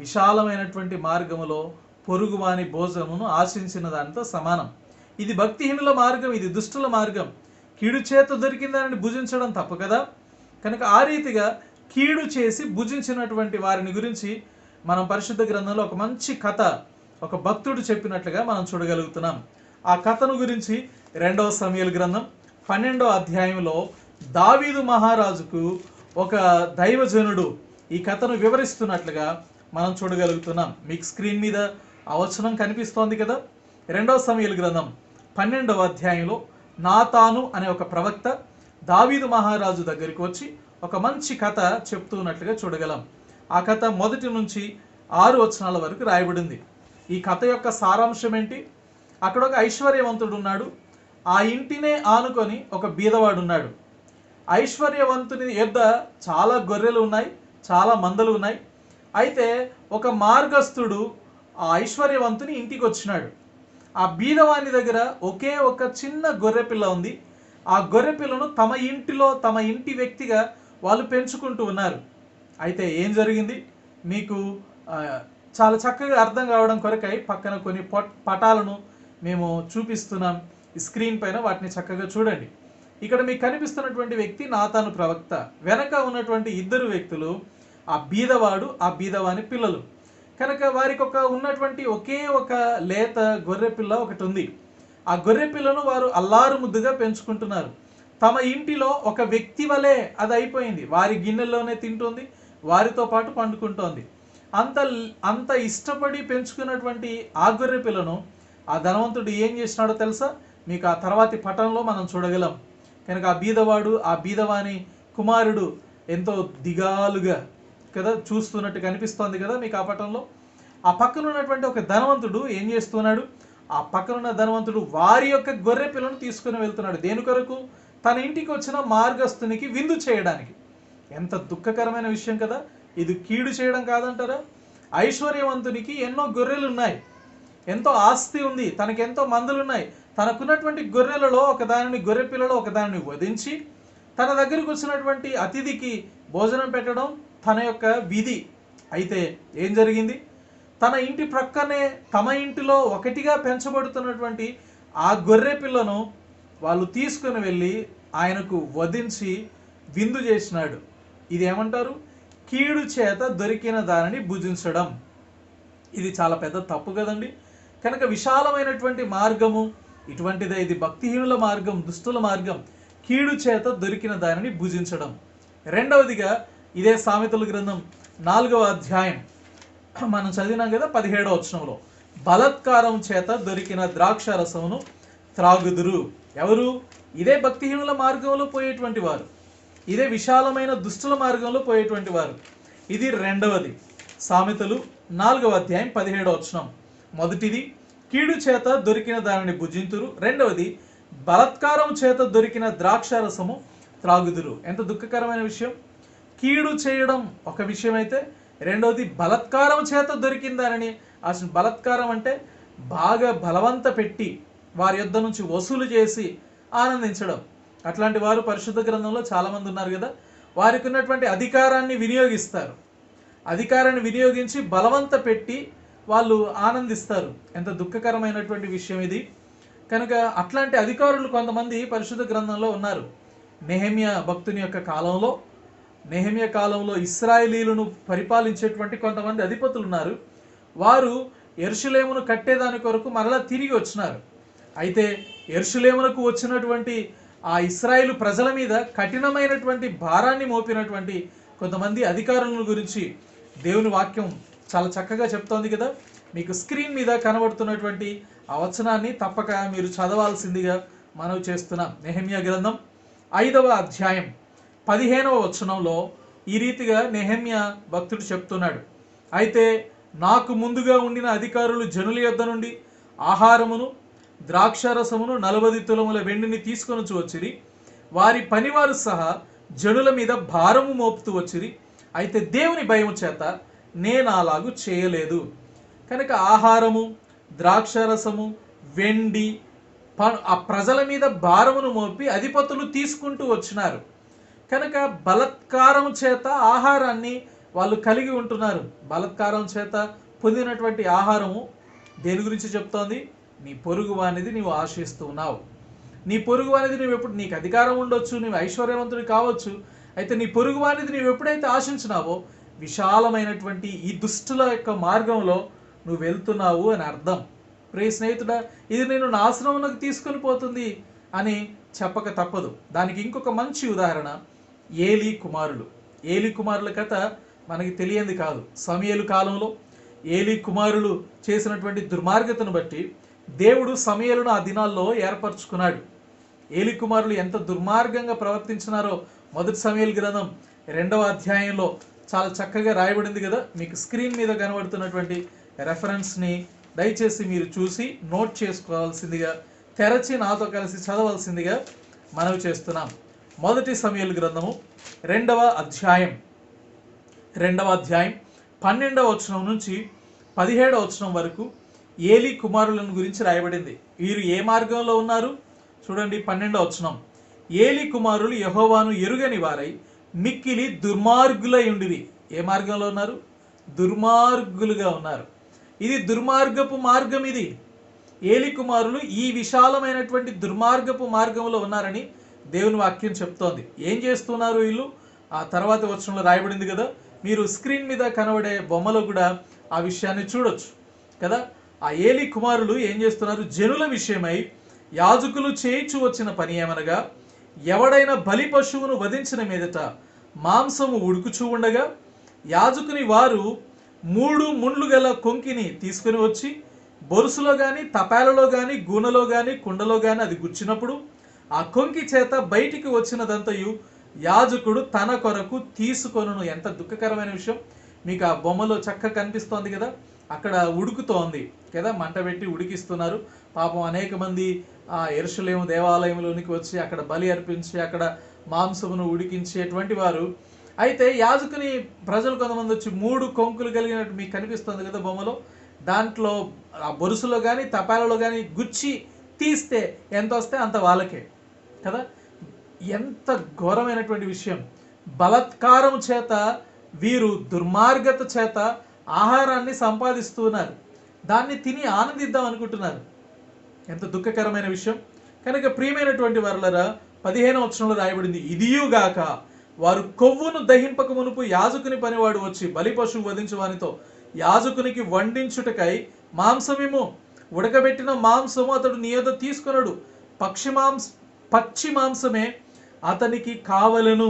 విశాలమైనటువంటి మార్గములో పొరుగువాని భోజనమును ఆశించిన దానితో సమానం. ఇది భక్తిహీనుల మార్గం, ఇది దుష్టుల మార్గం. కీడు చేత దొరికిన దానిని భుజించడం తప్పు కదా. కనుక ఆ రీతిగా కీడు చేసి భుజించినటువంటి వారిని గురించి మనం పరిశుద్ధ గ్రంథంలో ఒక మంచి కథ ఒక భక్తుడు చెప్పినట్లుగా మనం చూడగలుగుతున్నాం. ఆ కథను గురించి 2వ సమూయేలు గ్రంథం 12వ అధ్యాయంలో దావీదు మహారాజుకు ఒక దైవజనుడు ఈ కథను వివరిస్తున్నట్లుగా మనం చూడగలుగుతున్నాం. మీకు స్క్రీన్ మీద ఆ వచనం కనిపిస్తోంది కదా. 2వ సమూయేలు గ్రంథం 12వ అధ్యాయంలో నాతాను అనే ఒక ప్రవక్త దావీదు మహారాజు దగ్గరికి వచ్చి ఒక మంచి కథ చెప్తున్నట్లుగా చూడగలం. ఆ కథ 1 నుంచి 6 వచనాల వరకు రాయబడింది. ఈ కథ యొక్క సారాంశం ఏంటి? అక్కడ ఒక ఐశ్వర్యవంతుడు ఉన్నాడు. ఆ ఇంటినే ఆనుకొని ఒక బీదవాడు ఉన్నాడు. ఐశ్వర్యవంతుని యొద్ద చాలా గొర్రెలు ఉన్నాయి, చాలా మందలు ఉన్నాయి. అయితే ఒక మార్గస్థుడు ఆ ఐశ్వర్యవంతుని ఇంటికి వచ్చినాడు. ఆ బీదవాని దగ్గర ఒకే ఒక చిన్న గొర్రెపిల్ల ఉంది. ఆ గొర్రెపిల్లను తమ ఇంటిలో తమ ఇంటి వ్యక్తిగా వాళ్ళు పెంచుకుంటూ ఉన్నారు. అయితే ఏం జరిగింది? మీకు చాలా చక్కగా అర్థం కావడం కొరకై పక్కన కొన్ని పటాలను మేము చూపిస్తున్నాం ఈ స్క్రీన్ పైన, వాటిని చక్కగా చూడండి. ఇక్కడ మీకు కనిపిస్తున్నటువంటి వ్యక్తి నాతాను ప్రవక్త, వెనక ఉన్నటువంటి ఇద్దరు వ్యక్తులు ఆ బీదవాడు, ఆ బీదవాని పిల్లలు. కనుక వారికి ఉన్నటువంటి ఒకే ఒక లేత గొర్రె పిల్ల ఒకటి ఉంది. ఆ గొర్రె పిల్లను వారు అల్లారు ముద్దుగా పెంచుకుంటున్నారు. తమ ఇంటిలో ఒక వ్యక్తి వలె అది అయిపోయింది. వారి గిన్నెల్లోనే తింటుంది, వారితో పాటు పండుకుంటోంది. అంత ఇష్టపడి పెంచుకున్నటువంటి ఆ గొర్రె పిల్లను ఆ ధనవంతుడు ఏం చేసినాడో తెలుసా? మీకు ఆ తర్వాతి పటంలో మనం చూడగలం. కనుక ఆ బీదవాడు, ఆ బీదవాని కుమారుడు ఎంతో దిగాలుగా కదా చూస్తున్నట్టు కనిపిస్తోంది కదా మీకు ఆ పటంలో. ఆ పక్కన ఉన్నటువంటి ఒక ధనవంతుడు ఏం చేస్తున్నాడు? ఆ పక్కనున్న ధనవంతుడు వారి యొక్క గొర్రె పిల్లను తీసుకుని వెళ్తున్నాడు. దేని కొరకు? తన ఇంటికి వచ్చిన మార్గస్తునికి విందు చేయడానికి. ఎంత దుఃఖకరమైన విషయం కదా! ఇది కీడు చేయడం కాదంటారా? ఐశ్వర్యవంతునికి ఎన్నో గొర్రెలు ఉన్నాయి, ఎంతో ఆస్తి ఉంది, తనకెంతో మందులున్నాయి. తనకున్నటువంటి గొర్రెలలో ఒకదానిని, గొర్రె పిల్లలో ఒకదానిని వధించి తన దగ్గరికి వచ్చినటువంటి అతిథికి భోజనం పెట్టడం తన యొక్క విధి. అయితే ఏం జరిగింది? తన ఇంటి ప్రక్కనే తమ ఇంటిలో ఒకటిగా పెంచబడుతున్నటువంటి ఆ గొర్రె పిల్లను వాళ్ళు తీసుకుని వెళ్ళి ఆయనకు వధించి విందు చేసినాడు. ఇది ఏమంటారు? కీడు చేత దొరికిన దానిని భుజించడం. ఇది చాలా పెద్ద తప్పు కదండి. కనుక విశాలమైనటువంటి మార్గము ఇటువంటిదే. ఇది భక్తిహీనుల మార్గం, దుష్టుల మార్గం. కీడు చేత దొరికిన దానిని భుజించడం. రెండవదిగా ఇదే సామెతల గ్రంథం 4వ అధ్యాయం మనం చదివినాం కదా, 17వ వచనంలో, బలత్కారం చేత దొరికిన ద్రాక్ష రసమును త్రాగుదురు. ఎవరు? ఇదే భక్తిహీనుల మార్గంలో పోయేటువంటి వారు, ఇదే విశాలమైన దుష్టుల మార్గంలో పోయేటువంటి వారు. ఇది రెండవది. సామెతలు 4వ అధ్యాయం 17వ వచనం. మొదటిది కీడు చేత దొరికిన దానిని భుజింతురు, రెండవది బలత్కారం చేత దొరికిన ద్రాక్ష రసము త్రాగుదురు. ఎంత దుఃఖకరమైన విషయం! కీడు చేయడం ఒక విషయం అయితే, రెండవది బలత్కారం చేత దొరికిన దానిని, అసలు బలత్కారం అంటే బాగా బలవంత పెట్టి వారి యొద్ద నుంచి వసూలు చేసి ఆనందించడం. అట్లాంటి వారు పరిశుద్ధ గ్రంథంలో చాలామంది ఉన్నారు కదా. వారికి ఉన్నటువంటి అధికారాన్ని వినియోగిస్తారు, అధికారాన్ని వినియోగించి బలవంత పెట్టి వాళ్ళు ఆనందిస్తారు. ఎంత దుఃఖకరమైనటువంటి విషయం ఇది. కనుక అట్లాంటి అధికారులు కొంతమంది పరిశుద్ధ గ్రంథంలో ఉన్నారు. నెహెమ్యా భక్తుని యొక్క కాలంలో, నెహెమ్యా కాలంలో ఇశ్రాయేలీలను పరిపాలించేటువంటి కొంతమంది అధిపతులు ఉన్నారు. వారు యెరూషలేమును కట్టేదాని కొరకు మరలా తిరిగి వచ్చినారు. అయితే యెరూషలేమునకు వచ్చినటువంటి ఆ ఇశ్రాయేలు ప్రజల మీద కఠినమైనటువంటి భారాన్ని మోపినటువంటి కొంతమంది అధికారుల గురించి దేవుని వాక్యం చాలా చక్కగా చెప్తోంది కదా. మీకు స్క్రీన్ మీద కనబడుతున్నటువంటి ఆ వచనాన్ని తప్పక మీరు చదవాల్సిందిగా మనవి చేస్తున్నాం. నెహెమ్యా గ్రంథం 5వ అధ్యాయం 15వ వచనంలో ఈ రీతిగా నెహెమ్యా భక్తుడు చెప్తున్నాడు. అయితే నాకు ముందుగా ఉండిన అధికారులు జనుల యొద్ద నుండి ఆహారమును ద్రాక్షారసమును 40 తులముల వెండిని తీసుకొని వచ్చిరి. వారి పనివారు సహా జనుల మీద భారము మోపుతూ వచ్చిరి. అయితే దేవుని భయము చేత నేను అలాగూ చేయలేదు. కనుక ఆహారము, ద్రాక్షారసము, వెండి ఆ ప్రజల మీద భారమును మోపి అధిపతులు తీసుకుంటూ వచ్చినారు. కనుక బలత్కారం చేత ఆహారాన్ని వాళ్ళు కలిగి ఉంటున్నారు. బలత్కారం చేత పొందినటువంటి ఆహారము దేని గురించి చెప్తోంది? నీ పొరుగు అనేది నీవు ఆశిస్తూ ఉన్నావు. నీ పొరుగు అనేది నువ్వు ఎప్పుడు, నీకు అధికారం ఉండొచ్చు, నీవు ఐశ్వర్యవంతుడు కావచ్చు, అయితే నీ పొరుగు అనేది నీవు ఎప్పుడైతే ఆశించినావో విశాలమైనటువంటి ఈ దుష్టుల యొక్క మార్గంలో నువ్వు వెళ్తున్నావు అని అర్థం. ప్రియ స్నేహితుడా, ఇది నేను నాశనమునకు తీసుకొని పోతుంది అని చెప్పక తప్పదు. దానికి ఇంకొక మంచి ఉదాహరణ ఏలీ కుమారులు. ఏలీ కుమారుల కథ మనకి తెలియంది కాదు. సమూయేలు కాలంలో ఏలీ కుమారులు చేసినటువంటి దుర్మార్గతను బట్టి దేవుడు సమూయేలును ఆ దినాల్లో ఏర్పరచుకున్నాడు. ఏలీ కుమారులు ఎంత దుర్మార్గంగా ప్రవర్తించినారో మొదటి సమూయేలు గ్రంథం 2వ అధ్యాయంలో చాలా చక్కగా రాయబడింది కదా. మీకు స్క్రీన్ మీద కనబడుతున్నటువంటి రెఫరెన్స్ని దయచేసి మీరు చూసి నోట్ చేసుకోవాల్సిందిగా, తెరచి నాతో కలిసి చదవాల్సిందిగా మనవి చేస్తున్నాం. మొదటి సమూయేలు గ్రంథము 2వ అధ్యాయం 12వ వచనం నుంచి 17వ వచనం వరకు ఏలీ కుమారులను గురించి రాయబడింది. వీరు ఏ మార్గంలో ఉన్నారు చూడండి. 12వ వచనం, ఏలీ కుమారులు యెహోవాను ఎరుగని వారై మిక్కిలి దుర్మార్గులై ఉండిరి. ఏ మార్గంలో ఉన్నారు? దుర్మార్గులుగా ఉన్నారు. ఇది దుర్మార్గపు మార్గం. ఇది ఏలి కుమారులు ఈ విశాలమైనటువంటి దుర్మార్గపు మార్గంలో ఉన్నారని దేవుని వాక్యం చెప్తోంది. ఏం చేస్తున్నారు వీళ్ళు? ఆ తర్వాత వచనంలో రాయబడింది కదా, మీరు స్క్రీన్ మీద కనబడే బొమ్మలో కూడా ఆ విషయాన్ని చూడొచ్చు కదా. ఆ ఏలి కుమారులు ఏం చేస్తున్నారు? జనుల విషయమై యాజకులు చేయించు వచ్చిన పని ఏమనగా, ఎవడైనా బలి పశువును వధించిన మీదట మాంసము ఉడుకుచూ ఉండగా యాజకుని వారు 3 ముండ్లు గల కొంకిని తీసుకుని వచ్చి బొరుసులో కానీ, తపాలలో కానీ, గూనెలో కానీ, కుండలో కానీ అది గుచ్చినప్పుడు ఆ కొంకి చేత బయటికి వచ్చినదంతయు యాజకుడు తన కొరకు తీసుకొనును. ఎంత దుఃఖకరమైన విషయం! మీకు ఆ బొమ్మలో చక్కగా కనిపిస్తోంది కదా, అక్కడ ఉడుకుతోంది కదా, మంట పెట్టి ఉడికిస్తున్నారు. పాపం అనేక మంది ఆ యెరూషలేము దేవాలయంలోనికి వచ్చి అక్కడ బలి అర్పించి అక్కడ మాంసమును ఉడికించేటువంటి వారు. అయితే యాజకుని ప్రజలు కొంతమంది వచ్చి 3 కొంకులు కలిగినట్టు మీకు కనిపిస్తుంది కదా బొమ్మలో, దాంట్లో ఆ బొరుసులో కానీ, తపాలలో కానీ గుచ్చి తీస్తే ఎంత వస్తే అంత వాళ్ళకే కదా. ఎంత ఘోరమైనటువంటి విషయం! బలత్కారం చేత వీరు దుర్మార్గత చేత ఆహారాన్ని సంపాదిస్తున్నారు, దాన్ని తిని ఆనందిద్దాం అనుకుంటున్నారు. ఎంత దుఃఖకరమైన విషయం! కనుక ప్రియమైనటువంటి వారలారా, 15వ వచనంలో రాయబడింది, ఇదియుగాక వారు కొవ్వును దహింపక మునుపు యాజకుని పనివాడు వచ్చి బలి పశువు వధించు వానితో యాజకునికి వండించుటకై మాంసమేమో ఉడకబెట్టిన మాంసము అతడు నీ యొద్ద తీసుకొనడు, పక్షి మాంసమే అతనికి కావలను.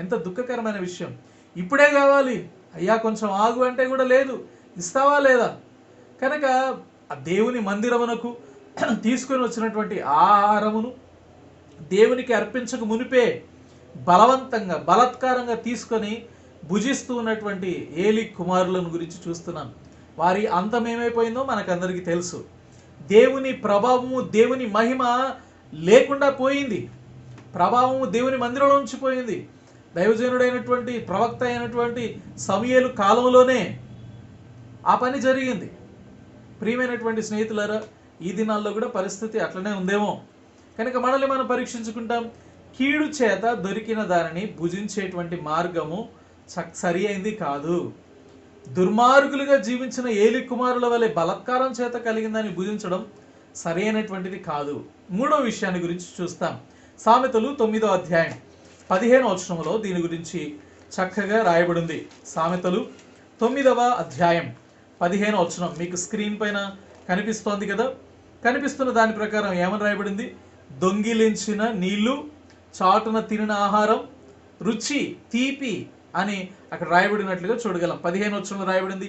ఎంత దుఃఖకరమైన విషయం! ఇప్పుడే కావాలి అయ్యా, కొంచెం ఆగు అంటే కూడా లేదు. ఇస్తావా లేదా? కనుక ఆ దేవుని మందిరమునకు తీసుకొని వచ్చినటువంటి ఆహారమును దేవునికి అర్పించక మునిపే బలవంతంగా బలాత్కారంగా తీసుకొని భుజిస్తూ ఉన్నటువంటి ఏలి కుమారులను గురించి చూస్తున్నాం. వారి అంతం ఏమైపోయిందో మనకందరికీ తెలుసు. దేవుని ప్రభావము, దేవుని మహిమ లేకుండా పోయింది. ప్రభావము దేవుని మందిరంలో నుంచి పోయింది. దైవజనుడైనటువంటి ప్రవక్త అయినటువంటి సమూయేలు కాలంలోనే ఆ పని జరిగింది. ప్రియమైనటువంటి స్నేహితులారా, ఈ దినాల్లో కూడా పరిస్థితి అట్లనే ఉందేమో. కనుక మనల్ని మనం పరీక్షించుకుంటాం. కీడు చేత దొరికిన దానిని భుజించేటువంటి మార్గము సరి అయింది కాదు. దుర్మార్గులుగా జీవించిన ఏలి కుమారుల వలె బలత్కారం చేత కలిగిందని భుజించడం సరైనటువంటిది కాదు. 3వ విషయాన్ని గురించి చూస్తాం. సామెతలు 9వ అధ్యాయం 15వ వచనంలో దీని గురించి చక్కగా రాయబడింది. సామెతలు 9వ అధ్యాయం 15వ వచనం మీకు స్క్రీన్ పైన కనిపిస్తోంది కదా. కనిపిస్తున్న దాని ప్రకారం ఏమని రాయబడింది? దొంగిలించిన నీళ్లు, చాటున తినిన ఆహారం, రుచి, తీపి అని అక్కడ రాయబడినట్లుగా చూడగలం. 15వ వచనంలో రాయబడింది,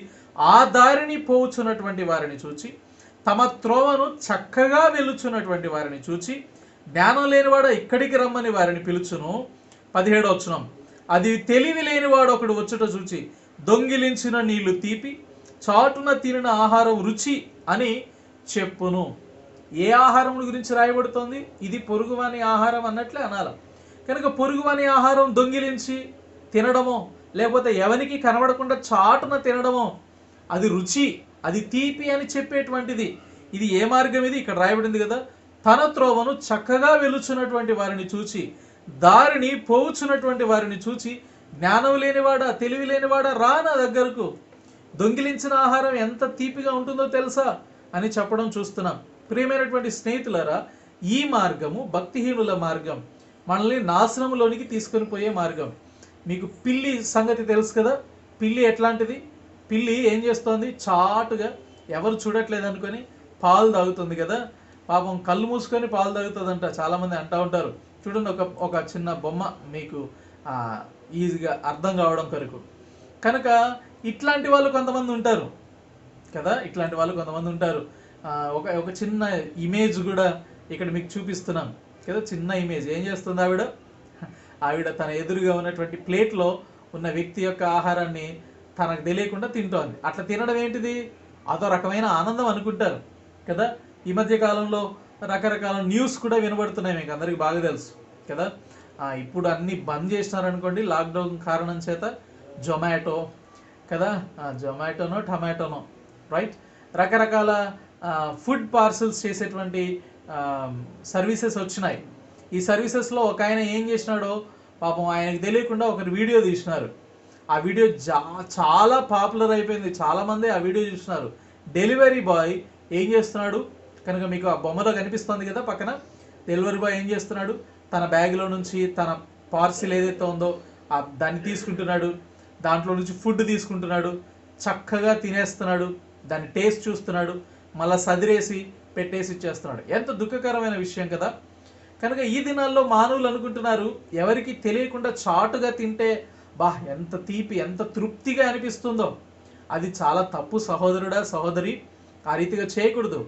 ఆ దారిని పోవుచున్నటువంటి వారిని చూచి, తమ త్రోవను చక్కగా వెలుచున్నటువంటి వారిని చూచి, జ్ఞానం లేనివాడు ఇక్కడికి రమ్మని వారిని పిలుచును. 17వ వచనం, అది తెలివి లేనివాడు ఒకడు వచ్చుట చూచి, దొంగిలించిన నీళ్లు తీపి, చాటున తినిన ఆహారం రుచి అని చెప్పును. ఏ ఆహారం గురించి రాయబడుతోంది? ఇది పొరుగువాని ఆహారం అన్నట్లే అనాల. కనుక పొరుగువాని ఆహారం దొంగిలించి తినడమో, లేకపోతే ఎవరికి కనబడకుండా చాటున తినడమో అది రుచి, అది తీపి అని చెప్పేటువంటిది. ఇది ఏ మార్గం? ఇది ఇక్కడ రాయబడింది కదా, తన త్రోవను చక్కగా వెలుచున్నటువంటి వారిని చూచి, దారిని పోవుచున్నటువంటి వారిని చూచి, జ్ఞానం లేనివాడా, తెలివి లేనివాడా, రా నా దగ్గరకు. దొంగిలించిన ఆహారం ఎంత తీపిగా ఉంటుందో తెలుసా అని చెప్పడం చూస్తున్నాం. ప్రియమైనటువంటి స్నేహితులారా, ఈ మార్గము భక్తిహీనుల మార్గం, మనల్ని నాశనంలోనికి తీసుకొని పోయే మార్గం. మీకు పిల్లి సంగతి తెలుసు కదా. పిల్లి ఎట్లాంటిది? పిల్లి ఏం చేస్తోంది? చాటుగా ఎవరు చూడట్లేదు అనుకొని పాలు తాగుతుంది కదా. పాపం కళ్ళు మూసుకొని పాలు తాగుతుందంట. చాలామంది అంటూ ఉంటారు. చూడండి, ఒక చిన్న బొమ్మ మీకు ఈజీగా అర్థం కావడం కొరకు. కనుక ఇట్లాంటి వాళ్ళు కొంతమంది ఉంటారు కదా, ఇట్లాంటి వాళ్ళు కొంతమంది ఉంటారు. ఒక చిన్న ఇమేజ్ కూడా ఇక్కడ మీకు చూపిస్తున్నాం కదా. చిన్న ఇమేజ్. ఏం చేస్తుంది ఆవిడ తన ఎదురుగా ఉన్నటువంటి ప్లేట్లో ఉన్న వ్యక్తి యొక్క ఆహారాన్ని తనకు తెలియకుండా తింటోంది. అట్లా తినడం ఏంటిది? అదో రకమైన ఆనందం అనుకుంటారు కదా. ఈ మధ్య కాలంలో రకరకాల న్యూస్ కూడా వినబడుతున్నాయి, మీకు అందరికీ బాగా తెలుసు కదా. ఇప్పుడు అన్నీ బంద్ చేసినారనుకోండి లాక్డౌన్ కారణం చేత. జొమాటో కదా, జొమాటోనో టమాటోనో రైట్, రకరకాల ఫుడ్ పార్సల్స్ చేసేటువంటి సర్వీసెస్ వచ్చినాయి. ఈ సర్వీసెస్లో ఒక ఆయన ఏం చేసినాడో పాపం ఆయనకు తెలియకుండా ఒకరు వీడియో తీసినారు. ఆ వీడియో చాలా పాపులర్ అయిపోయింది. చాలామంది ఆ వీడియో చూస్తున్నారు. డెలివరీ బాయ్ ఏం చేస్తున్నాడు కనుక మీకు ఆ బొమ్మలో కనిపిస్తుంది కదా పక్కన. డెలివరీ బాయ్ ఏం చేస్తున్నాడు, తన బ్యాగ్లో నుంచి తన పార్సిల్ ఏదైతే ఉందో దాన్ని తీసుకుంటున్నాడు, దాంట్లో నుంచి ఫుడ్ తీసుకుంటున్నాడు, చక్కగా తినేస్తున్నాడు, దాన్ని టేస్ట్ చూస్తున్నాడు, మళ్ళీ సదిరేసి పెట్టేసి ఇచ్చేస్తున్నాడు. ఎంత దుఃఖకరమైన విషయం కదా. కనుక ఈ దినాల్లో మానవులు అనుకుంటున్నారు ఎవరికి తెలియకుండా చాటుగా తింటే ఎంత తీపి, ఎంత తృప్తిగా అనిపిస్తుందో. అది చాలా తప్పు సహోదరుడా, సహోదరి. ఆ రీతిగా చేయకూడదు.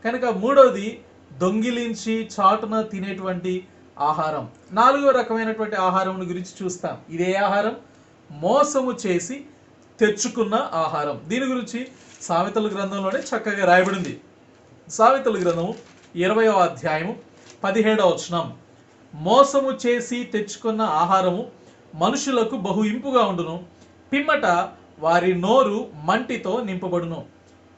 కనుక మూడవది, దొంగిలించి చాటున తినేటువంటి ఆహారం. నాలుగో రకమైనటువంటి ఆహారం గురించి చూస్తాం. ఇదే ఆహారం మోసము చేసి తెచ్చుకున్న ఆహారం. దీని గురించి సామెతల గ్రంథంలోనే చక్కగా రాయబడింది. సామెతల గ్రంథము 20వ అధ్యాయము 17వ వచనం. మోసము చేసి తెచ్చుకున్న ఆహారము మనుషులకు బహు ఇంపుగా ఉండును, పిమ్మట వారి నోరు మంటితో నింపబడును.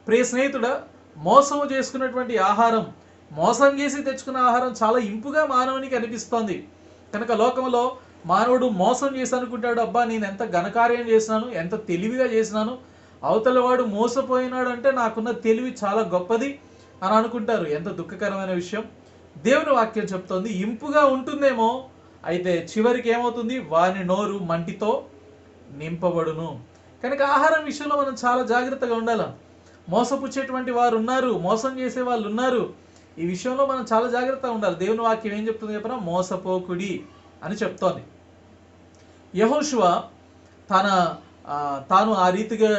ప్రియ స్నేహితుడా, మోసము చేసుకున్నటువంటి ఆహారం, మోసం చేసి తెచ్చుకున్న ఆహారం చాలా ఇంపుగా మానవునికి అనిపిస్తోంది. కనుక లోకంలో మానవుడు మోసం చేసి అనుకుంటాడు, అబ్బా నేను ఎంత ఘనకార్యం చేసినాను, ఎంత తెలివిగా చేసినాను, అవతల వాడు మోసపోయినాడు అంటే నాకున్న తెలివి చాలా గొప్పది అని అనుకుంటారు. ఎంత దుఃఖకరమైన విషయం. దేవుని వాక్యం చెప్తోంది ఇంపుగా ఉంటుందేమో, అయితే చివరికి ఏమవుతుంది, వాని నోరు మంటితో నింపబడును. కనుక ఆహారం విషయంలో మనం చాలా జాగ్రత్తగా ఉండాలి. మోసపుచ్చేటువంటి వారు ఉన్నారు, మోసం చేసే వాళ్ళు ఉన్నారు. ఈ విషయంలో మనం చాలా జాగ్రత్తగా ఉండాలి. దేవుని వాక్యం ఏం చెప్తుంది చెప్పినా, మోసపోకుడి అని చెప్తోంది. యెహోషువ తాను ఆ రీతిగా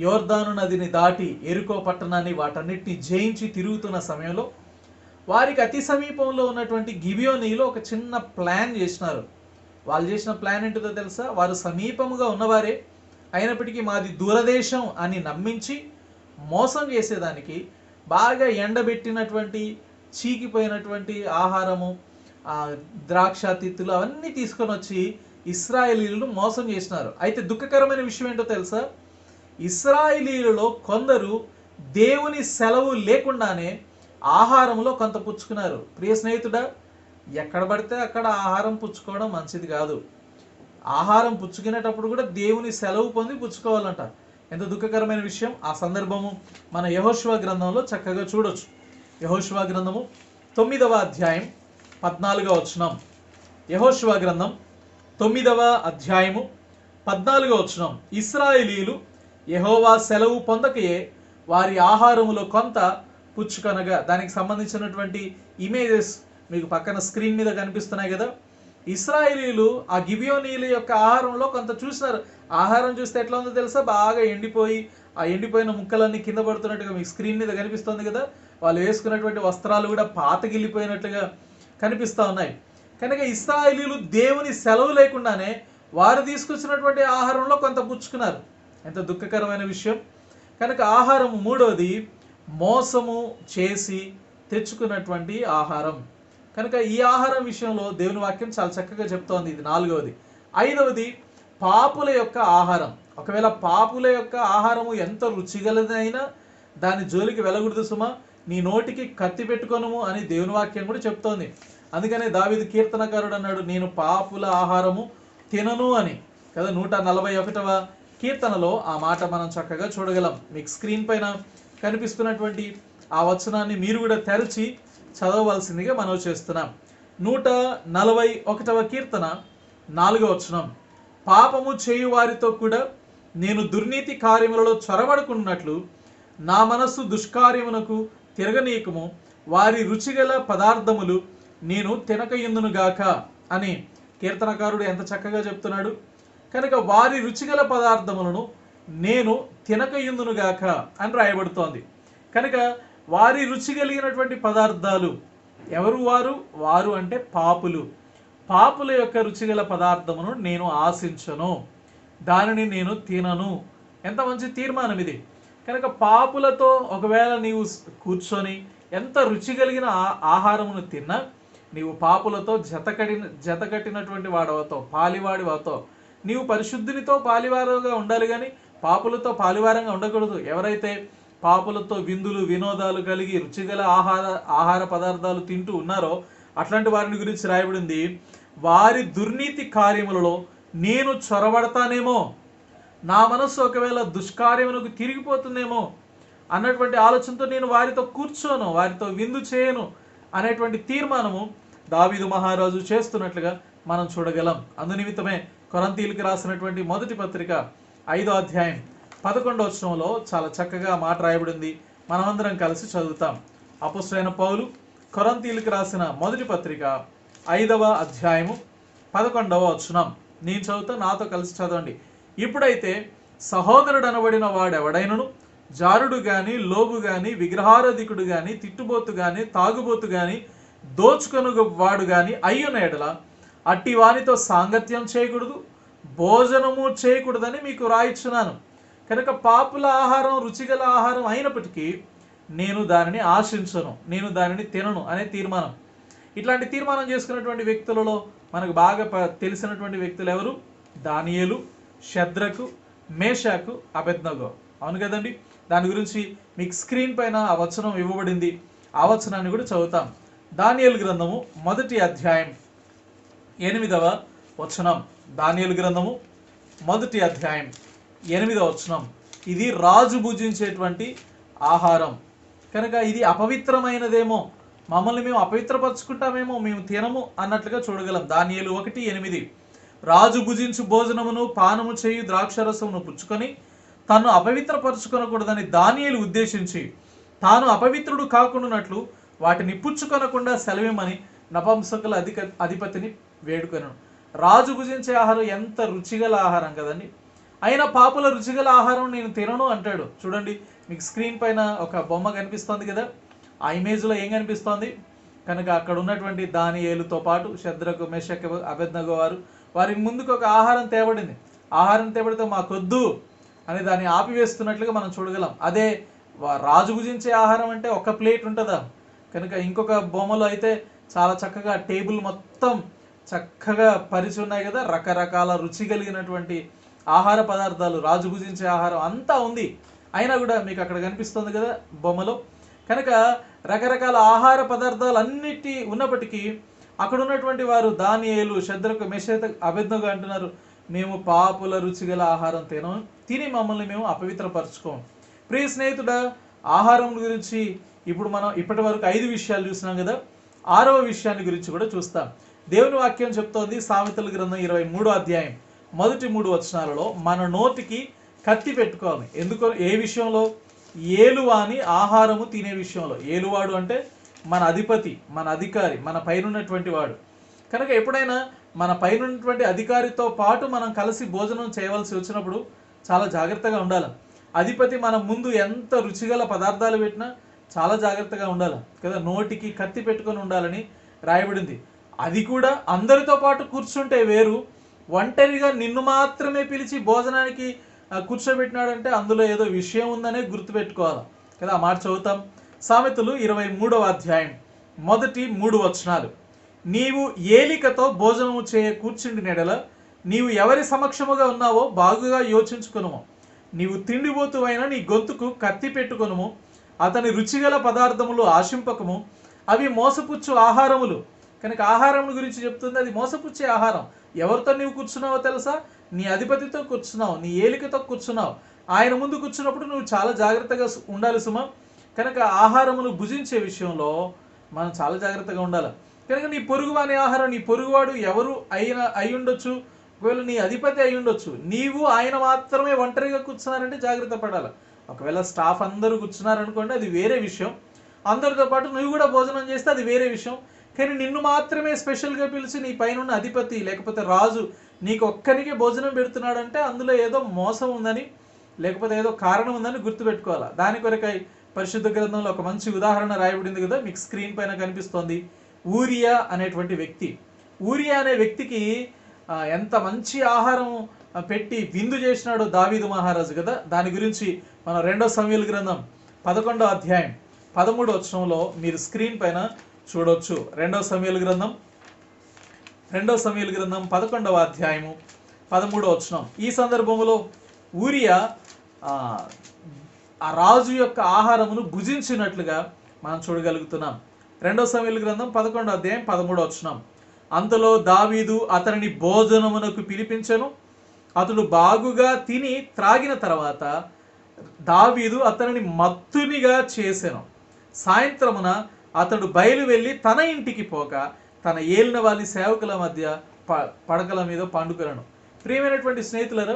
యోర్దాను నదిని దాటి ఎరికో పట్టణాన్ని వాటన్నిటిని జయించి తిరుగుతున్న సమయంలో వారికి అతి సమీపంలో ఉన్నటువంటి గిబియోనీలో ఒక చిన్న ప్లాన్ చేసినారు. వాళ్ళు చేసిన ప్లాన్ ఏంటిదో తెలుసా? వారు సమీపముగా ఉన్నవారే అయినప్పటికీ మాది దూరదేశం అని నమ్మించి మోసం చేసేదానికి బాగా ఎండబెట్టినటువంటి చీకిపోయినటువంటి ఆహారము, ద్రాక్ష తిత్తులు అవన్నీ తీసుకొని వచ్చి ఇశ్రాయేలీలను మోసం చేసినారు. అయితే దుఃఖకరమైన విషయం ఏంటో తెలుసా? ఇశ్రాయేలీలలో కొందరు దేవుని సెలవు లేకుండానే ఆహారంలో కొంత పుచ్చుకున్నారు. ప్రియ స్నేహితుడా, ఎక్కడ పడితే అక్కడ ఆహారం పుచ్చుకోవడం మంచిది కాదు. ఆహారం పుచ్చుకునేటప్పుడు కూడా దేవుని సెలవు పొంది పుచ్చుకోవాలంట. ఎంత దుఃఖకరమైన విషయం. ఆ సందర్భము మన యెహోషువ గ్రంథంలో చక్కగా చూడొచ్చు. యెహోషువ గ్రంథము 9వ అధ్యాయం 14వ వచనం. యెహోషువ గ్రంథం 9వ అధ్యాయము 14వ వచనం. ఇశ్రాయేలీలు యెహోవా సెలవు పొందకయే వారి ఆహారములో కొంత పుచ్చుకొనగా. దానికి సంబంధించినటువంటి ఇమేజెస్ మీకు పక్కన స్క్రీన్ మీద కనిపిస్తున్నాయి కదా. ఇశ్రాయేలీలు ఆ గిబియోనీల యొక్క ఆహారంలో కొంత చూసినారు. ఆహారం చూస్తే ఎట్లా ఉందో తెలుసా? బాగా ఎండిపోయి ఆ ఎండిపోయిన ముక్కలన్నీ కింద పడుతున్నట్టుగా మీకు స్క్రీన్ మీద కనిపిస్తుంది కదా. వాళ్ళు వేసుకున్నటువంటి వస్త్రాలు కూడా పాతగిల్లిపోయినట్లుగా కనిపిస్తూ ఉన్నాయి. కనుక ఇశ్రాయేలీలు దేవుని సెలవు లేకుండానే వారు తీసుకొచ్చినటువంటి ఆహారంలో కొంత పుచ్చుకున్నారు. ఎంత దుఃఖకరమైన విషయం. కనుక ఆహారం మూడవది, మోసము చేసి తెచ్చుకున్నటువంటి ఆహారం. కనుక ఈ ఆహారం విషయంలో దేవుని వాక్యం చాలా చక్కగా చెప్తోంది. ఇది నాలుగవది. ఐదవది, పాపుల యొక్క ఆహారం. ఒకవేళ పాపుల యొక్క ఆహారము ఎంత రుచిగలదైనా దాని జోలికి వెళ్ళకూడదు సుమా. నీ నోటికి కత్తి పెట్టుకొనుము అని దేవుని వాక్యం కూడా చెప్తోంది. అందుకనే దావీదు కీర్తనకారుడు అన్నాడు, నేను పాపుల ఆహారము తినను అని కదా. 141వ కీర్తనలో ఆ మాట మనం చక్కగా చూడగలం. మీకు స్క్రీన్ పైన కనిపిస్తున్నటువంటి ఆ వచనాన్ని మీరు కూడా తెరచి చదవవలసిందిగా మనం చేస్తున్నాం. 141వ కీర్తన 4వ వచనం. పాపము చేయు వారితో కూడా నేను దుర్నీతి కార్యములలో చొరబడుకున్నట్లు నా మనస్సు దుష్కార్యమునకు తిరగనీయకము, వారి రుచిగల పదార్థములు నేను తినకయుందునుగాక అని కీర్తనకారుడు ఎంత చక్కగా చెప్తున్నాడు. కనుక వారి రుచిగల పదార్థములను నేను తినకయుందునుగాక అని రాయబడుతోంది. కనుక వారి రుచి కలిగినటువంటి పదార్థాలు ఎవరు? వారు అంటే పాపులు. పాపుల యొక్క రుచిగల పదార్థమును నేను ఆశించను, దానిని నేను తినను. ఎంత మంచి తీర్మానం ఇది. కనుక పాపులతో ఒకవేళ నీవు కూర్చొని ఎంత రుచి కలిగిన ఆహారమును తిన్నా నీవు పాపులతో జతకట్టినటువంటి వాడవుతావు, పాలివాడివవుతావు. నీవు పరిశుద్ధినితో పాలివారంగా ఉండాలి, కానీ పాపులతో పాలివారంగా ఉండకూడదు. ఎవరైతే పాపులతో విందులు వినోదాలు కలిగి రుచిగల ఆహార పదార్థాలు తింటూ ఉన్నారో అట్లాంటి వారిని గురించి రాయబడింది, వారి దుర్నీతి కార్యములలో నేను చొరబడతానేమో నా మనస్సు ఒకవేళ దుష్కార్యమునకు తిరిగిపోతుందేమో అన్నటువంటి ఆలోచనతో నేను వారితో కూర్చోను, వారితో విందు చేయను అనేటువంటి తీర్మానము దావీదు మహారాజు చేస్తున్నట్లుగా మనం చూడగలం. అందునిమిత్తమే కొరంతీయులకు రాసినటువంటి మొదటి పత్రిక 5వ అధ్యాయం 11వ వచనంలో చాలా చక్కగా మాట రాయబడింది. మనమందరం కలిసి చదువుతాం. అపొస్తలుడైన పౌలు కొరంతీయులకు రాసిన మొదటి పత్రిక 5వ అధ్యాయము 11వ వచనం. నేను చదువుతా, నాతో కలిసి చదవండి. ఇప్పుడైతే సహోదరుడు అనబడిన వాడెవడైనను జారుడు గాని, లోబు గాని, విగ్రహారాధికుడు గాని, తిట్టుబోతు గాని, తాగుబోతు గాని, దోచుకొను వాడు గాని అయ్యున ఎడల అట్టి వానితో సాంగత్యం చేయకూడదు, భోజనము చేయకూడదని మీకు రాయిచున్నాను. కనుక పాపుల ఆహారం రుచిగల ఆహారం అయినప్పటికీ నేను దానిని ఆశించను, నేను దానిని తినను అనే తీర్మానం. ఇట్లాంటి తీర్మానం చేసుకున్నటువంటి వ్యక్తులలో మనకు బాగా తెలిసినటువంటి వ్యక్తులు ఎవరు? దానియేలు, షద్రకు, మేషాకు, అబేద్నెగో. అవును కదండి. దాని గురించి మీకు స్క్రీన్ పైన ఆ వచనం ఇవ్వబడింది. ఆ వచనాన్ని కూడా చదువుతాం. దానియేలు గ్రంథము 1వ అధ్యాయం 8వ వచనం. దానియేలు గ్రంథము 1వ అధ్యాయం 8వ వచనం. ఇది రాజు భుజించేటువంటి ఆహారం కనుక ఇది అపవిత్రమైనదేమో, మమ్మల్ని మేము అపవిత్రపరచుకుంటామేమో, మేము తినము అన్నట్లుగా చూడగలం. దానియేలు 1:8. రాజు భుజించు భోజనమును పానము చేయు ద్రాక్షరసమును పుచ్చుకొని తను అపవిత్రపరచుకొనకూడదని దానియేలు ఉద్దేశించి తాను అపవిత్రుడు కాకుండానట్లు వాటిని పుచ్చుకొనకుండా సెలవిమ్మని నపుంసకుల అధిపతిని వేడుకొనను. రాజు భుజించే ఆహారం ఎంత రుచిగల ఆహారం కదండి. అయినా పాపుల రుచిగల ఆహారం నేను తినను అంటాడు. చూడండి, మీకు స్క్రీన్ పైన ఒక బొమ్మ కనిపిస్తోంది కదా. ఆ ఇమేజ్లో ఏం కనిపిస్తోంది? కనుక అక్కడ ఉన్నటువంటి దానియేలుతో పాటు షద్రకు, మేషకు, అబేద్నెగో వారి ముందుకు ఒక ఆహారం తేబడింది. ఆహారం తేబడితే మాకొద్దు అని దాన్ని ఆపివేస్తున్నట్లుగా మనం చూడగలం. అదే రాజు భుజించే ఆహారం అంటే ఒక ప్లేట్ ఉంటుందా? కనుక ఇంకొక బొమ్మలో అయితే చాలా చక్కగా టేబుల్ మొత్తం చక్కగా పరిచి ఉన్నాయి కదా. రకరకాల రుచి కలిగినటువంటి ఆహార పదార్థాలు, రాజు భుజించే ఆహారం అంతా ఉంది. అయినా కూడా మీకు అక్కడ కనిపిస్తుంది కదా బొమ్మలో. కనుక రకరకాల ఆహార పదార్థాలు అన్నిటి ఉన్నప్పటికీ అక్కడ ఉన్నటువంటి వారు దానియేలు, షద్రకు, మేషకు, అబేద్నెగో అంటున్నారు, మేము పాపుల రుచిగల ఆహారం తిని మమ్మల్ని మేము అపవిత్రపరచుకోము. ప్రియ స్నేహితుడా, ఆహారం గురించి ఇప్పుడు మనం ఇప్పటి వరకు 5 విషయాలు చూసినాం కదా. 6వ విషయాన్ని గురించి కూడా చూస్తాం. దేవుని వాక్యం చెప్తోంది సామెతల గ్రంథం 23వ అధ్యాయం మొదటి 3 వచనాలలో మన నోటికి కత్తి పెట్టుకోవాలి. ఎందుకు? ఏ విషయంలో? ఏలువాని ఆహారము తినే విషయంలో. ఏలువాడు అంటే మన అధిపతి, మన అధికారి, మన పైనున్నటువంటి వాడు. కనుక ఎప్పుడైనా మన పైనున్నటువంటి అధికారితో పాటు మనం కలిసి భోజనం చేయవలసి వచ్చినప్పుడు చాలా జాగ్రత్తగా ఉండాలి. అధిపతి మన ముందు ఎంత రుచిగల పదార్థాలు పెట్టినా చాలా జాగ్రత్తగా ఉండాలి కదా. నోటికి కత్తి పెట్టుకొని ఉండాలని రాయబడింది. అది కూడా అందరితో పాటు కూర్చుంటే వేరు, ఒంటరిగా నిన్ను మాత్రమే పిలిచి భోజనానికి కూర్చోబెట్టినాడంటే అందులో ఏదో విషయం ఉందనే గుర్తుపెట్టుకోవాలి కదా. ఆ మాట చదువుతాం. సామెతలు 23వ అధ్యాయం మొదటి 3 వచనాలు. నీవు ఏలికతో భోజనము చేయ కూర్చుండి నెడల నీవు ఎవరి సమక్షముగా ఉన్నావో బాగుగా యోచించుకొనుము. నీవు తిండిపోతువైనా నీ గొంతుకు కత్తి పెట్టుకొనుము. అతని రుచిగల పదార్థములు ఆశింపకము, అవి మోసపుచ్చు ఆహారములు. కనుక ఆహారం గురించి చెప్తుంది, అది మోసపుచ్చే ఆహారం. ఎవరితో నీవు కూర్చున్నావో తెలుసా? నీ అధిపతితో కూర్చున్నావు, నీ ఏలికతో కూర్చున్నావు. ఆయన ముందు కూర్చున్నప్పుడు నువ్వు చాలా జాగ్రత్తగా ఉండాలి సుమా. కనుక ఆహారమును భుజించే విషయంలో మనం చాలా జాగ్రత్తగా ఉండాలి. కనుక నీ పొరుగువాని ఆహారం, నీ పొరుగువాడు ఎవరు అయి ఉండొచ్చు, ఒకవేళ నీ అధిపతి అయి ఉండొచ్చు. నీవు ఆయన మాత్రమే ఒంటరిగా కూర్చున్నారంటే జాగ్రత్త పడాలి. ఒకవేళ స్టాఫ్ అందరూ కూర్చున్నారనుకోండి, అది వేరే విషయం. అందరితో పాటు నువ్వు కూడా భోజనం చేస్తే అది వేరే విషయం. కానీ నిన్ను మాత్రమే స్పెషల్గా పిలిచి నీ పైన అధిపతి లేకపోతే రాజు నీకు ఒక్కరికే భోజనం పెడుతున్నాడంటే అందులో ఏదో మోసం ఉందని, లేకపోతే ఏదో కారణం ఉందని గుర్తుపెట్టుకోవాలి. దాని కొరకై పరిశుద్ధ గ్రంథంలో ఒక మంచి ఉదాహరణ రాయబడింది కదా, మీకు స్క్రీన్ పైన కనిపిస్తోంది. ఊరియా అనేటువంటి వ్యక్తి. ఊరియా అనే వ్యక్తికి ఎంత మంచి ఆహారం పెట్టి విందు చేసినాడు దావీదు మహారాజు కదా. దాని గురించి మనం 2వ సమూయేలు గ్రంథం 11వ అధ్యాయం 13వ వచనంలో మీరు స్క్రీన్ పైన చూడొచ్చు. 2వ సమూయేలు గ్రంథం 11వ అధ్యాయము 13వ వచనం. ఈ సందర్భంలో ఊరియా ఆ రాజు యొక్క ఆహారమును భుజించినట్లుగా మనం చూడగలుగుతున్నాం. 2వ సమూయేలు గ్రంథం 11వ అధ్యాయం 13వ వచనం. అంతలో దావీదు అతనిని భోజనమునకు పిలిపించెను. అతడు బాగుగా తిని త్రాగిన తర్వాత దావీదు అతనిని మత్తునిగా చేసెను. సాయంత్రమున అతడు బయలు వెళ్ళి తన ఇంటికి పోక తన ఏలిన వారి సేవకుల మధ్య పడకల మీద పండుకొనెను. ప్రియమైనటువంటి స్నేహితులారా,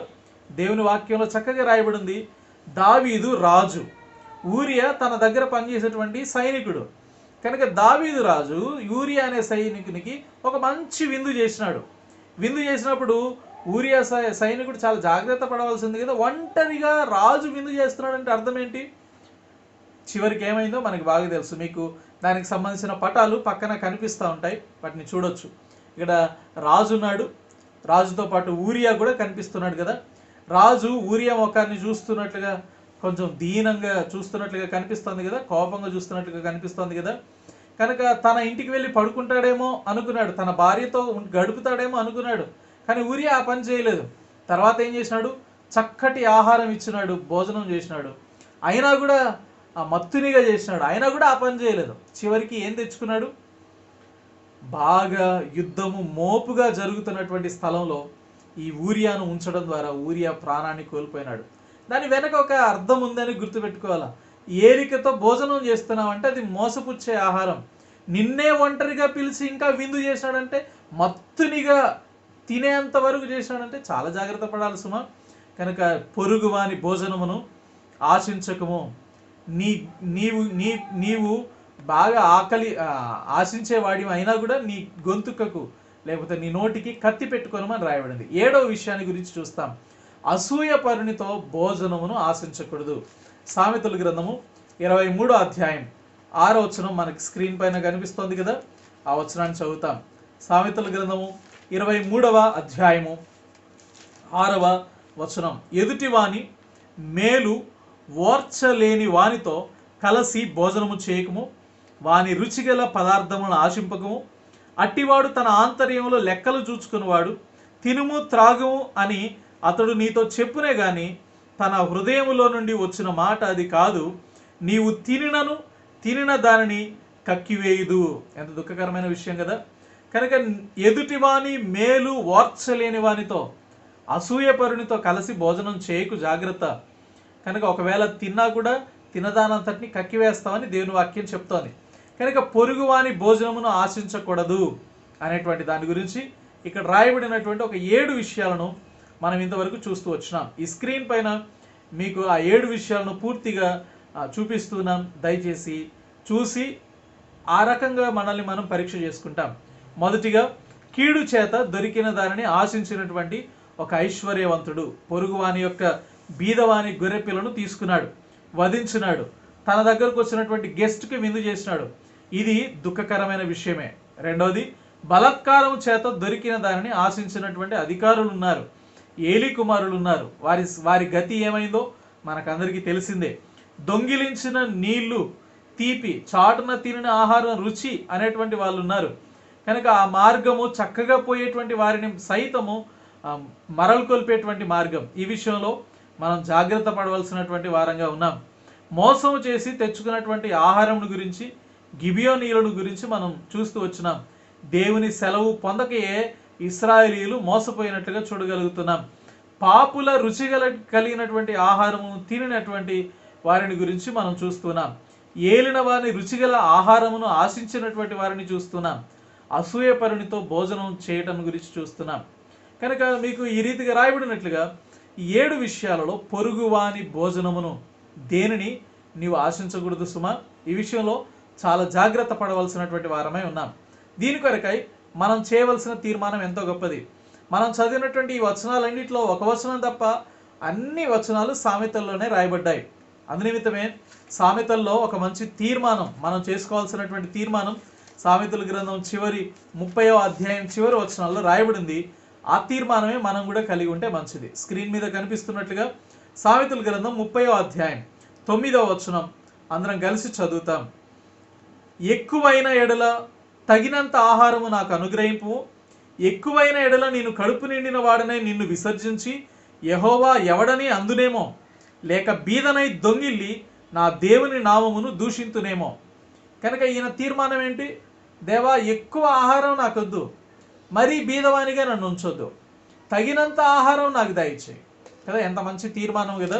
దేవుని వాక్యంలో చక్కగా రాయబడింది, దావీదు రాజు, ఊరియా తన దగ్గర పనిచేసేటువంటి సైనికుడు. కనుక దావీదు రాజు యూరియా అనే సైనికునికి ఒక మంచి విందు చేసినాడు. విందు చేసినప్పుడు ఊరియా సైనికుడు చాలా జాగ్రత్త పడవలసింది కదా. ఒంటరిగా రాజు విందు చేస్తున్నాడంటే అర్థం ఏంటి? చివరికి ఏమైందో మనకి బాగా తెలుసు. మీకు దానికి సంబంధించిన పటాలు పక్కన కనిపిస్తూ ఉంటాయి, వాటిని చూడొచ్చు. ఇక్కడ రాజు ఉన్నాడు, రాజుతో పాటు ఊరియా కూడా కనిపిస్తున్నాడు కదా. రాజు ఊరియా ముఖాన్ని చూస్తున్నట్లుగా కొంచెం దీనంగా చూస్తున్నట్లుగా కనిపిస్తుంది కదా, కోపంగా చూస్తున్నట్లుగా కనిపిస్తుంది కదా. కనుక తన ఇంటికి వెళ్ళి పడుకుంటాడేమో అనుకున్నాడు, తన భార్యతో గడుపుతాడేమో అనుకున్నాడు. కానీ ఊరియా ఆ పని చేయలేదు. తర్వాత ఏం చేసినాడు? చక్కటి ఆహారం ఇచ్చినాడు, భోజనం చేసినాడు. అయినా కూడా మత్తునిగా చేసినాడు, అయినా కూడా ఆ పని చేయలేదు. చివరికి ఏం తెచ్చుకున్నాడు? బాగా యుద్ధము మోపుగా జరుగుతున్నటువంటి స్థలంలో ఈ ఊరియాను ఉంచడం ద్వారా ఊరియా ప్రాణాన్ని కోల్పోయినాడు. దాని వెనక ఒక అర్థం ఉందని గుర్తుపెట్టుకోవాలా. ఏలికతో భోజనం చేస్తున్నావంటే అది మోసపుచ్చే ఆహారం. నిన్నే ఒంటరిగా పిలిచి ఇంకా విందు చేసినాడంటే, మత్తునిగా తినేంత వరకు చేసినాడంటే చాలా జాగ్రత్త పడాలి సుమా. కనుక పొరుగు వాని భోజనమును ఆశించకము. నీవు బాగా ఆశించేవాడి అయినా కూడా నీ గొంతుకకు లేకపోతే నీ నోటికి కత్తి పెట్టుకోనమని రాయబడింది. 7వ విషయాన్ని గురించి చూస్తాం. అసూయపరునితో భోజనమును ఆశించకూడదు. సామెతల గ్రంథము 23వ అధ్యాయం 6వ వచనం మనకి స్క్రీన్ పైన కనిపిస్తోంది కదా, ఆ వచనాన్ని చదువుతాం. సామెతల గ్రంథము 23వ అధ్యాయము 6వ వచనం. ఎదుటివాని మేలు ఓర్చలేని వానితో కలిసి భోజనము చేయకము, వాని రుచిగల పదార్థములను ఆశింపకము. అట్టివాడు తన ఆంతర్యంలో లెక్కలు చూచుకునేవాడు. తినుము త్రాగుము అని అతడు నీతో చెప్పునే గాని తన హృదయములో నుండి వచ్చిన మాట అది కాదు. నీవు తినిన దానిని కక్కివేయుదు. ఎంత దుఃఖకరమైన విషయం కదా. కనుక ఎదుటివాని మేలు ఓర్చలేని వానితో, అసూయపరునితో కలిసి భోజనం చేయకు, జాగ్రత్త. కనుక ఒకవేళ తిన్నా కూడా తినదానంతటిని కక్కివేస్తామని దేవుని వాక్యం చెప్తోంది. కనుక పొరుగువాని భోజనమును ఆశించకూడదు అనేటువంటి దాని గురించి ఇక్కడ రాయబడినటువంటి ఒక 7 విషయాలను మనం ఇంతవరకు చూస్తూ వచ్చినాం. ఈ స్క్రీన్ పైన మీకు ఆ 7 విషయాలను పూర్తిగా చూపిస్తున్నాం. దయచేసి చూసి ఆ రకంగా మనల్ని మనం పరీక్ష చేసుకుంటాం. మొదటిగా, కీడు చేత దొరికిన దానిని ఆశించినటువంటి ఒక ఐశ్వర్యవంతుడు పొరుగువాని యొక్క బీదవాని గొర్రెపిల్లను తీసుకున్నాడు, వధించినాడు, తన దగ్గరకు వచ్చినటువంటి గెస్ట్కి విందు చేసినాడు. ఇది దుఃఖకరమైన విషయమే. రెండవది, బలాత్కారం చేత దొరికిన దానిని ఆశించినటువంటి అధికారులు ఉన్నారు, ఏలి కుమారులు ఉన్నారు. వారి గతి ఏమైందో మనకందరికీ తెలిసిందే. దొంగిలించిన నీళ్లు తీపి, చాటున తినిన ఆహారం రుచి అనేటువంటి వాళ్ళు ఉన్నారు. కనుక ఆ మార్గము చక్కగా పోయేటువంటి వారిని సైతము మరలు కొల్పేటువంటి మార్గం. ఈ విషయంలో మనం జాగ్రత్త పడవలసినటువంటి వారంగా ఉన్నాం. మోసం చేసి తెచ్చుకున్నటువంటి ఆహారం గురించి, గిబియోనీయులను గురించి మనం చూస్తూ వచ్చినాం. దేవుని సెలవు పొందకయే ఇశ్రాయేలీయులు మోసపోయినట్లుగా చూడగలుగుతున్నాం. పాపుల రుచి కలిగినటువంటి ఆహారము తినినటువంటి వారిని గురించి మనం చూస్తున్నాం. ఏలిన వారిని రుచిగల ఆహారమును ఆశించినటువంటి వారిని చూస్తున్నాం. అసూయపరునితో భోజనం చేయటం గురించి చూస్తున్నాం. కనుక మీకు ఈ రీతిగా రాయబడినట్లుగా 7 విషయాలలో పొరుగువాని భోజనమును దేనిని నీవు ఆశించకూడదు సుమా. ఈ విషయంలో చాలా జాగ్రత్త పడవలసినటువంటి వారమై ఉన్నాం. దీని కొరకై మనం చేయవలసిన తీర్మానం ఎంతో గొప్పది. మనం చదివినటువంటి ఈ వచనాలన్నింటిలో ఒక వచనం తప్ప అన్ని వచనాలు సామెతల్లోనే రాయబడ్డాయి. అందునిమిత్తమే సామెతల్లో ఒక మంచి తీర్మానం మనం చేసుకోవాల్సినటువంటి తీర్మానం సామెతల గ్రంథం చివరి 30వ అధ్యాయం చివరి వచనాల్లో రాయబడింది. ఆ తీర్మానమే మనం కూడా కలిగి ఉంటే మంచిది. స్క్రీన్ మీద కనిపిస్తున్నట్లుగా సామెతల గ్రంథం 30వ అధ్యాయం 9వ వచనం అందరం కలిసి చదువుతాం. ఎక్కువైన ఎడల తగినంత ఆహారము నాకు అనుగ్రహింపు, ఎక్కువైన ఎడల నేను కడుపు నిండిన వాడనై నిన్ను విసర్జించి యెహోవా ఎవడని అందునేమో, లేక బీదనై దొంగిల్లి నా దేవుని నామమును దూషింతునేమో. కనుక ఈయన తీర్మానం ఏంటి? దేవా, ఎక్కువ ఆహారం నాకొద్దు, మరీ బీదవానిగా నన్ను ఉంచొద్దు, తగినంత ఆహారం నాకు దయచేయి. కదా, ఎంత మంచి తీర్మానం కదా.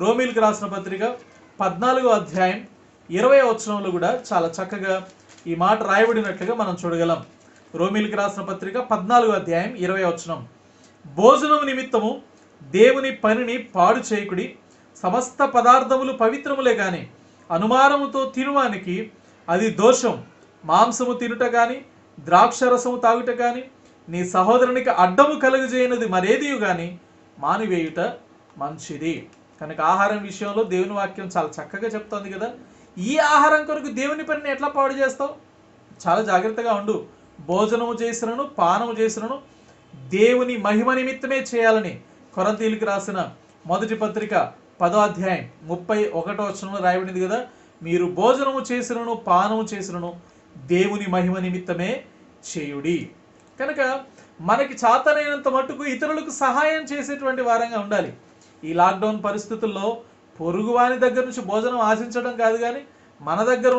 రోమీలకు రాసిన పత్రిక 14వ అధ్యాయం 20వ వచనంలో కూడా చాలా చక్కగా ఈ మాట రాయబడినట్లుగా మనం చూడగలం. రోమీలకు రాసిన పత్రిక 14వ అధ్యాయం 20వ వచనం, భోజనం నిమిత్తము దేవుని పనిని పాడు చేయకుడి, సమస్త పదార్థములు పవిత్రములే గాని అనుమానముతో తినువానికి అది దోషం. మాంసము తినుట గాని ద్రాక్షరసము తాగుట గాని నీ సహోదరునికి అడ్డము కలుగజేయనది మరేదియు గాని మానివేయుట మంచిది. కనుక ఆహారం విషయంలో దేవుని వాక్యం చాలా చక్కగా చెప్తోంది కదా. ఈ ఆహారం కొరకు దేవుని పనిని ఎట్లా పాడు చేస్తావు? చాలా జాగ్రత్తగా ఉండు. భోజనము చేసినను పానము చేసినను దేవుని మహిమ నిమిత్తమే చేయాలని కొరింథీయులకు రాసిన మొదటి పత్రిక 10వ అధ్యాయం 31వ వచనంలో రాయబడింది కదా. మీరు భోజనము చేసినను పానము చేసినను దేవుని మహిమ నిమిత్తమే చేయుడి. కనుక మనకి చాతనైనంత మట్టుకు ఇతరులకు సహాయం చేసేటువంటి వారంగా ఉండాలి. ఈ లాక్డౌన్ పరిస్థితుల్లో పొరుగు వాని దగ్గర నుంచి భోజనం ఆశించడం కాదు, కానీ మన దగ్గర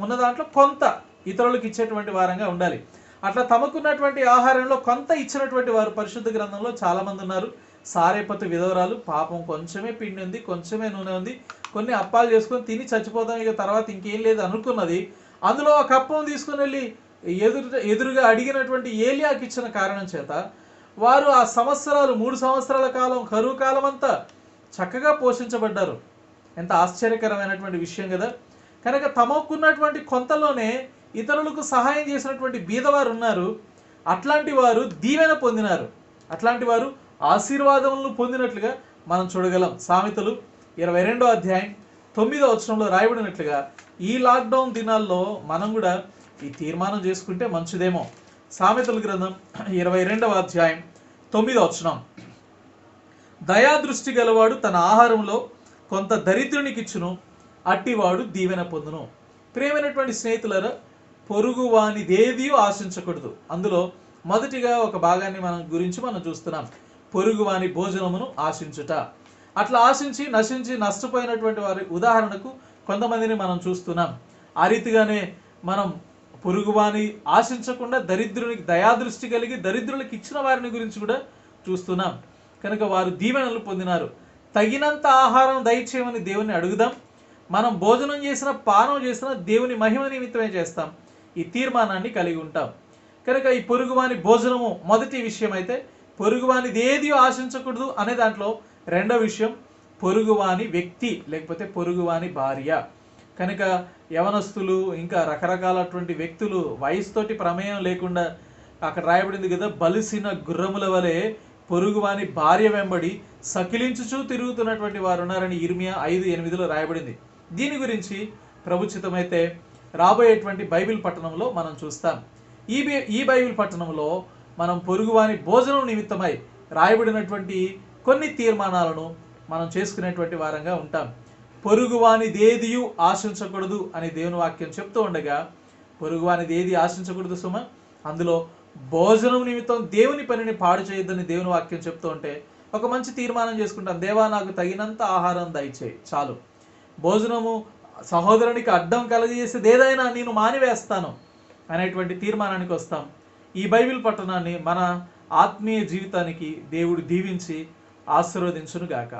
ఉన్న దాంట్లో కొంత ఇతరులకు ఇచ్చేటువంటి వారంగా ఉండాలి. అట్లా తమకున్నటువంటి ఆహారంలో కొంత ఇచ్చినటువంటి వారు పరిశుద్ధ గ్రంథంలో చాలామంది ఉన్నారు. సారేపతు విధవరాలు, పాపం కొంచెమే పిండి ఉంది, కొంచెమే నూనె ఉంది, కొన్ని అప్పాలు చేసుకొని తిని చచ్చిపోతాం, ఇక తర్వాత ఇంకేం లేదు అనుకున్నది. అందులో ఒక అప్పం తీసుకుని వెళ్ళి ఎదురుగా అడిగినటువంటి ఏలియాకి ఇచ్చిన కారణం చేత వారు ఆ 3 సంవత్సరాల కాలం, కరువు కాలం అంతా చక్కగా పోషించబడ్డారు. ఎంత ఆశ్చర్యకరమైనటువంటి విషయం కదా. కనుక తమకున్నటువంటి కొంతలోనే ఇతరులకు సహాయం చేసినటువంటి బీదవారు ఉన్నారు. అట్లాంటి వారు దీవెన పొందినారు, అట్లాంటి వారు ఆశీర్వాదములను పొందినట్లుగా మనం చూడగలం. సామెతలు 22వ అధ్యాయం 9వ వచనంలో రాయబడినట్లుగా ఈ లాక్డౌన్ దినాల్లో మనం కూడా ఈ తీర్మానం చేసుకుంటే మంచిదేమో. సామెతల గ్రంథం 22వ అధ్యాయం 9వ వచనం, దయాదృష్టి గలవాడు తన ఆహారంలో కొంత దరిద్రునికిచ్చును, అట్టివాడు దీవెన పొందును. ప్రియమైనటువంటి స్నేహితులారా, పొరుగు వానిదేదీ ఆశించకూడదు. అందులో మొదటిగా ఒక భాగాన్ని మనం చూస్తున్నాం, పొరుగు వాని భోజనమును ఆశించుట. అట్లా ఆశించి నశించి నష్టపోయినటువంటి వారి ఉదాహరణకు కొంతమందిని మనం చూస్తున్నాం. ఆ రీతిగానే మనం పొరుగువాని ఆశించకుండా దరిద్రునికి దయాదృష్టి కలిగి దరిద్రులకు ఇచ్చిన వారిని గురించి కూడా చూస్తున్నాం. కనుక వారు దీవెనలు పొందినారు. తగినంత ఆహారం దయచేయమని దేవుని అడుగుదాం. మనం భోజనం చేసిన పానం చేసిన దేవుని మహిమ నిమిత్తమే చేస్తాం. ఈ తీర్మానాన్ని కలిగి ఉంటాం. కనుక ఈ పొరుగువాని భోజనము మొదటి విషయం అయితే, పొరుగువానిది ఏది ఆశించకూడదు అనే దాంట్లో రెండో విషయం పొరుగువాని వ్యక్తి, లేకపోతే పొరుగువాని భార్య. కనుక యవనస్తులు ఇంకా రకరకాలటువంటి వ్యక్తులు వయసుతోటి ప్రమేయం లేకుండా అక్కడ రాయబడింది కదా, బలిసిన గుర్రముల వలె పొరుగువాని భార్య వెంబడి సకిలించుచూ తిరుగుతున్నటువంటి వారు ఉన్నారని ఇర్మియా 5:8లో రాయబడింది. దీని గురించి ప్రభుచితమైతే రాబోయేటువంటి బైబిల్ పట్టణంలో మనం చూస్తాం. ఈ బైబిల్ పట్టణంలో మనం పొరుగువాని భోజనం నిమిత్తమై రాయబడినటువంటి కొన్ని తీర్మానాలను మనం చేసుకునేటువంటి వారంగా ఉంటాం. పొరుగువానిదేదియు ఆశించకూడదు అని దేవుని వాక్యం చెప్తూ ఉండగా, పొరుగువానిదేది ఆశించకూడదు సుమ, అందులో భోజనం నిమిత్తం దేవుని పనిని పాడు చేయొద్దని దేవుని వాక్యం చెప్తూ ఉంటే ఒక మంచి తీర్మానం చేసుకుంటాం. దేవా, నాకు తగినంత ఆహారం దయచేయి చాలు. భోజనము సహోదరునికి అడ్డం కలగజేసేది ఏదైనా నేను మానివేస్తాను అనేటువంటి తీర్మానానికి వస్తాం. ఈ బైబిల్ పట్టణాన్ని మన ఆత్మీయ జీవితానికి దేవుడు దీవించి ఆశీర్వదించునుగాక.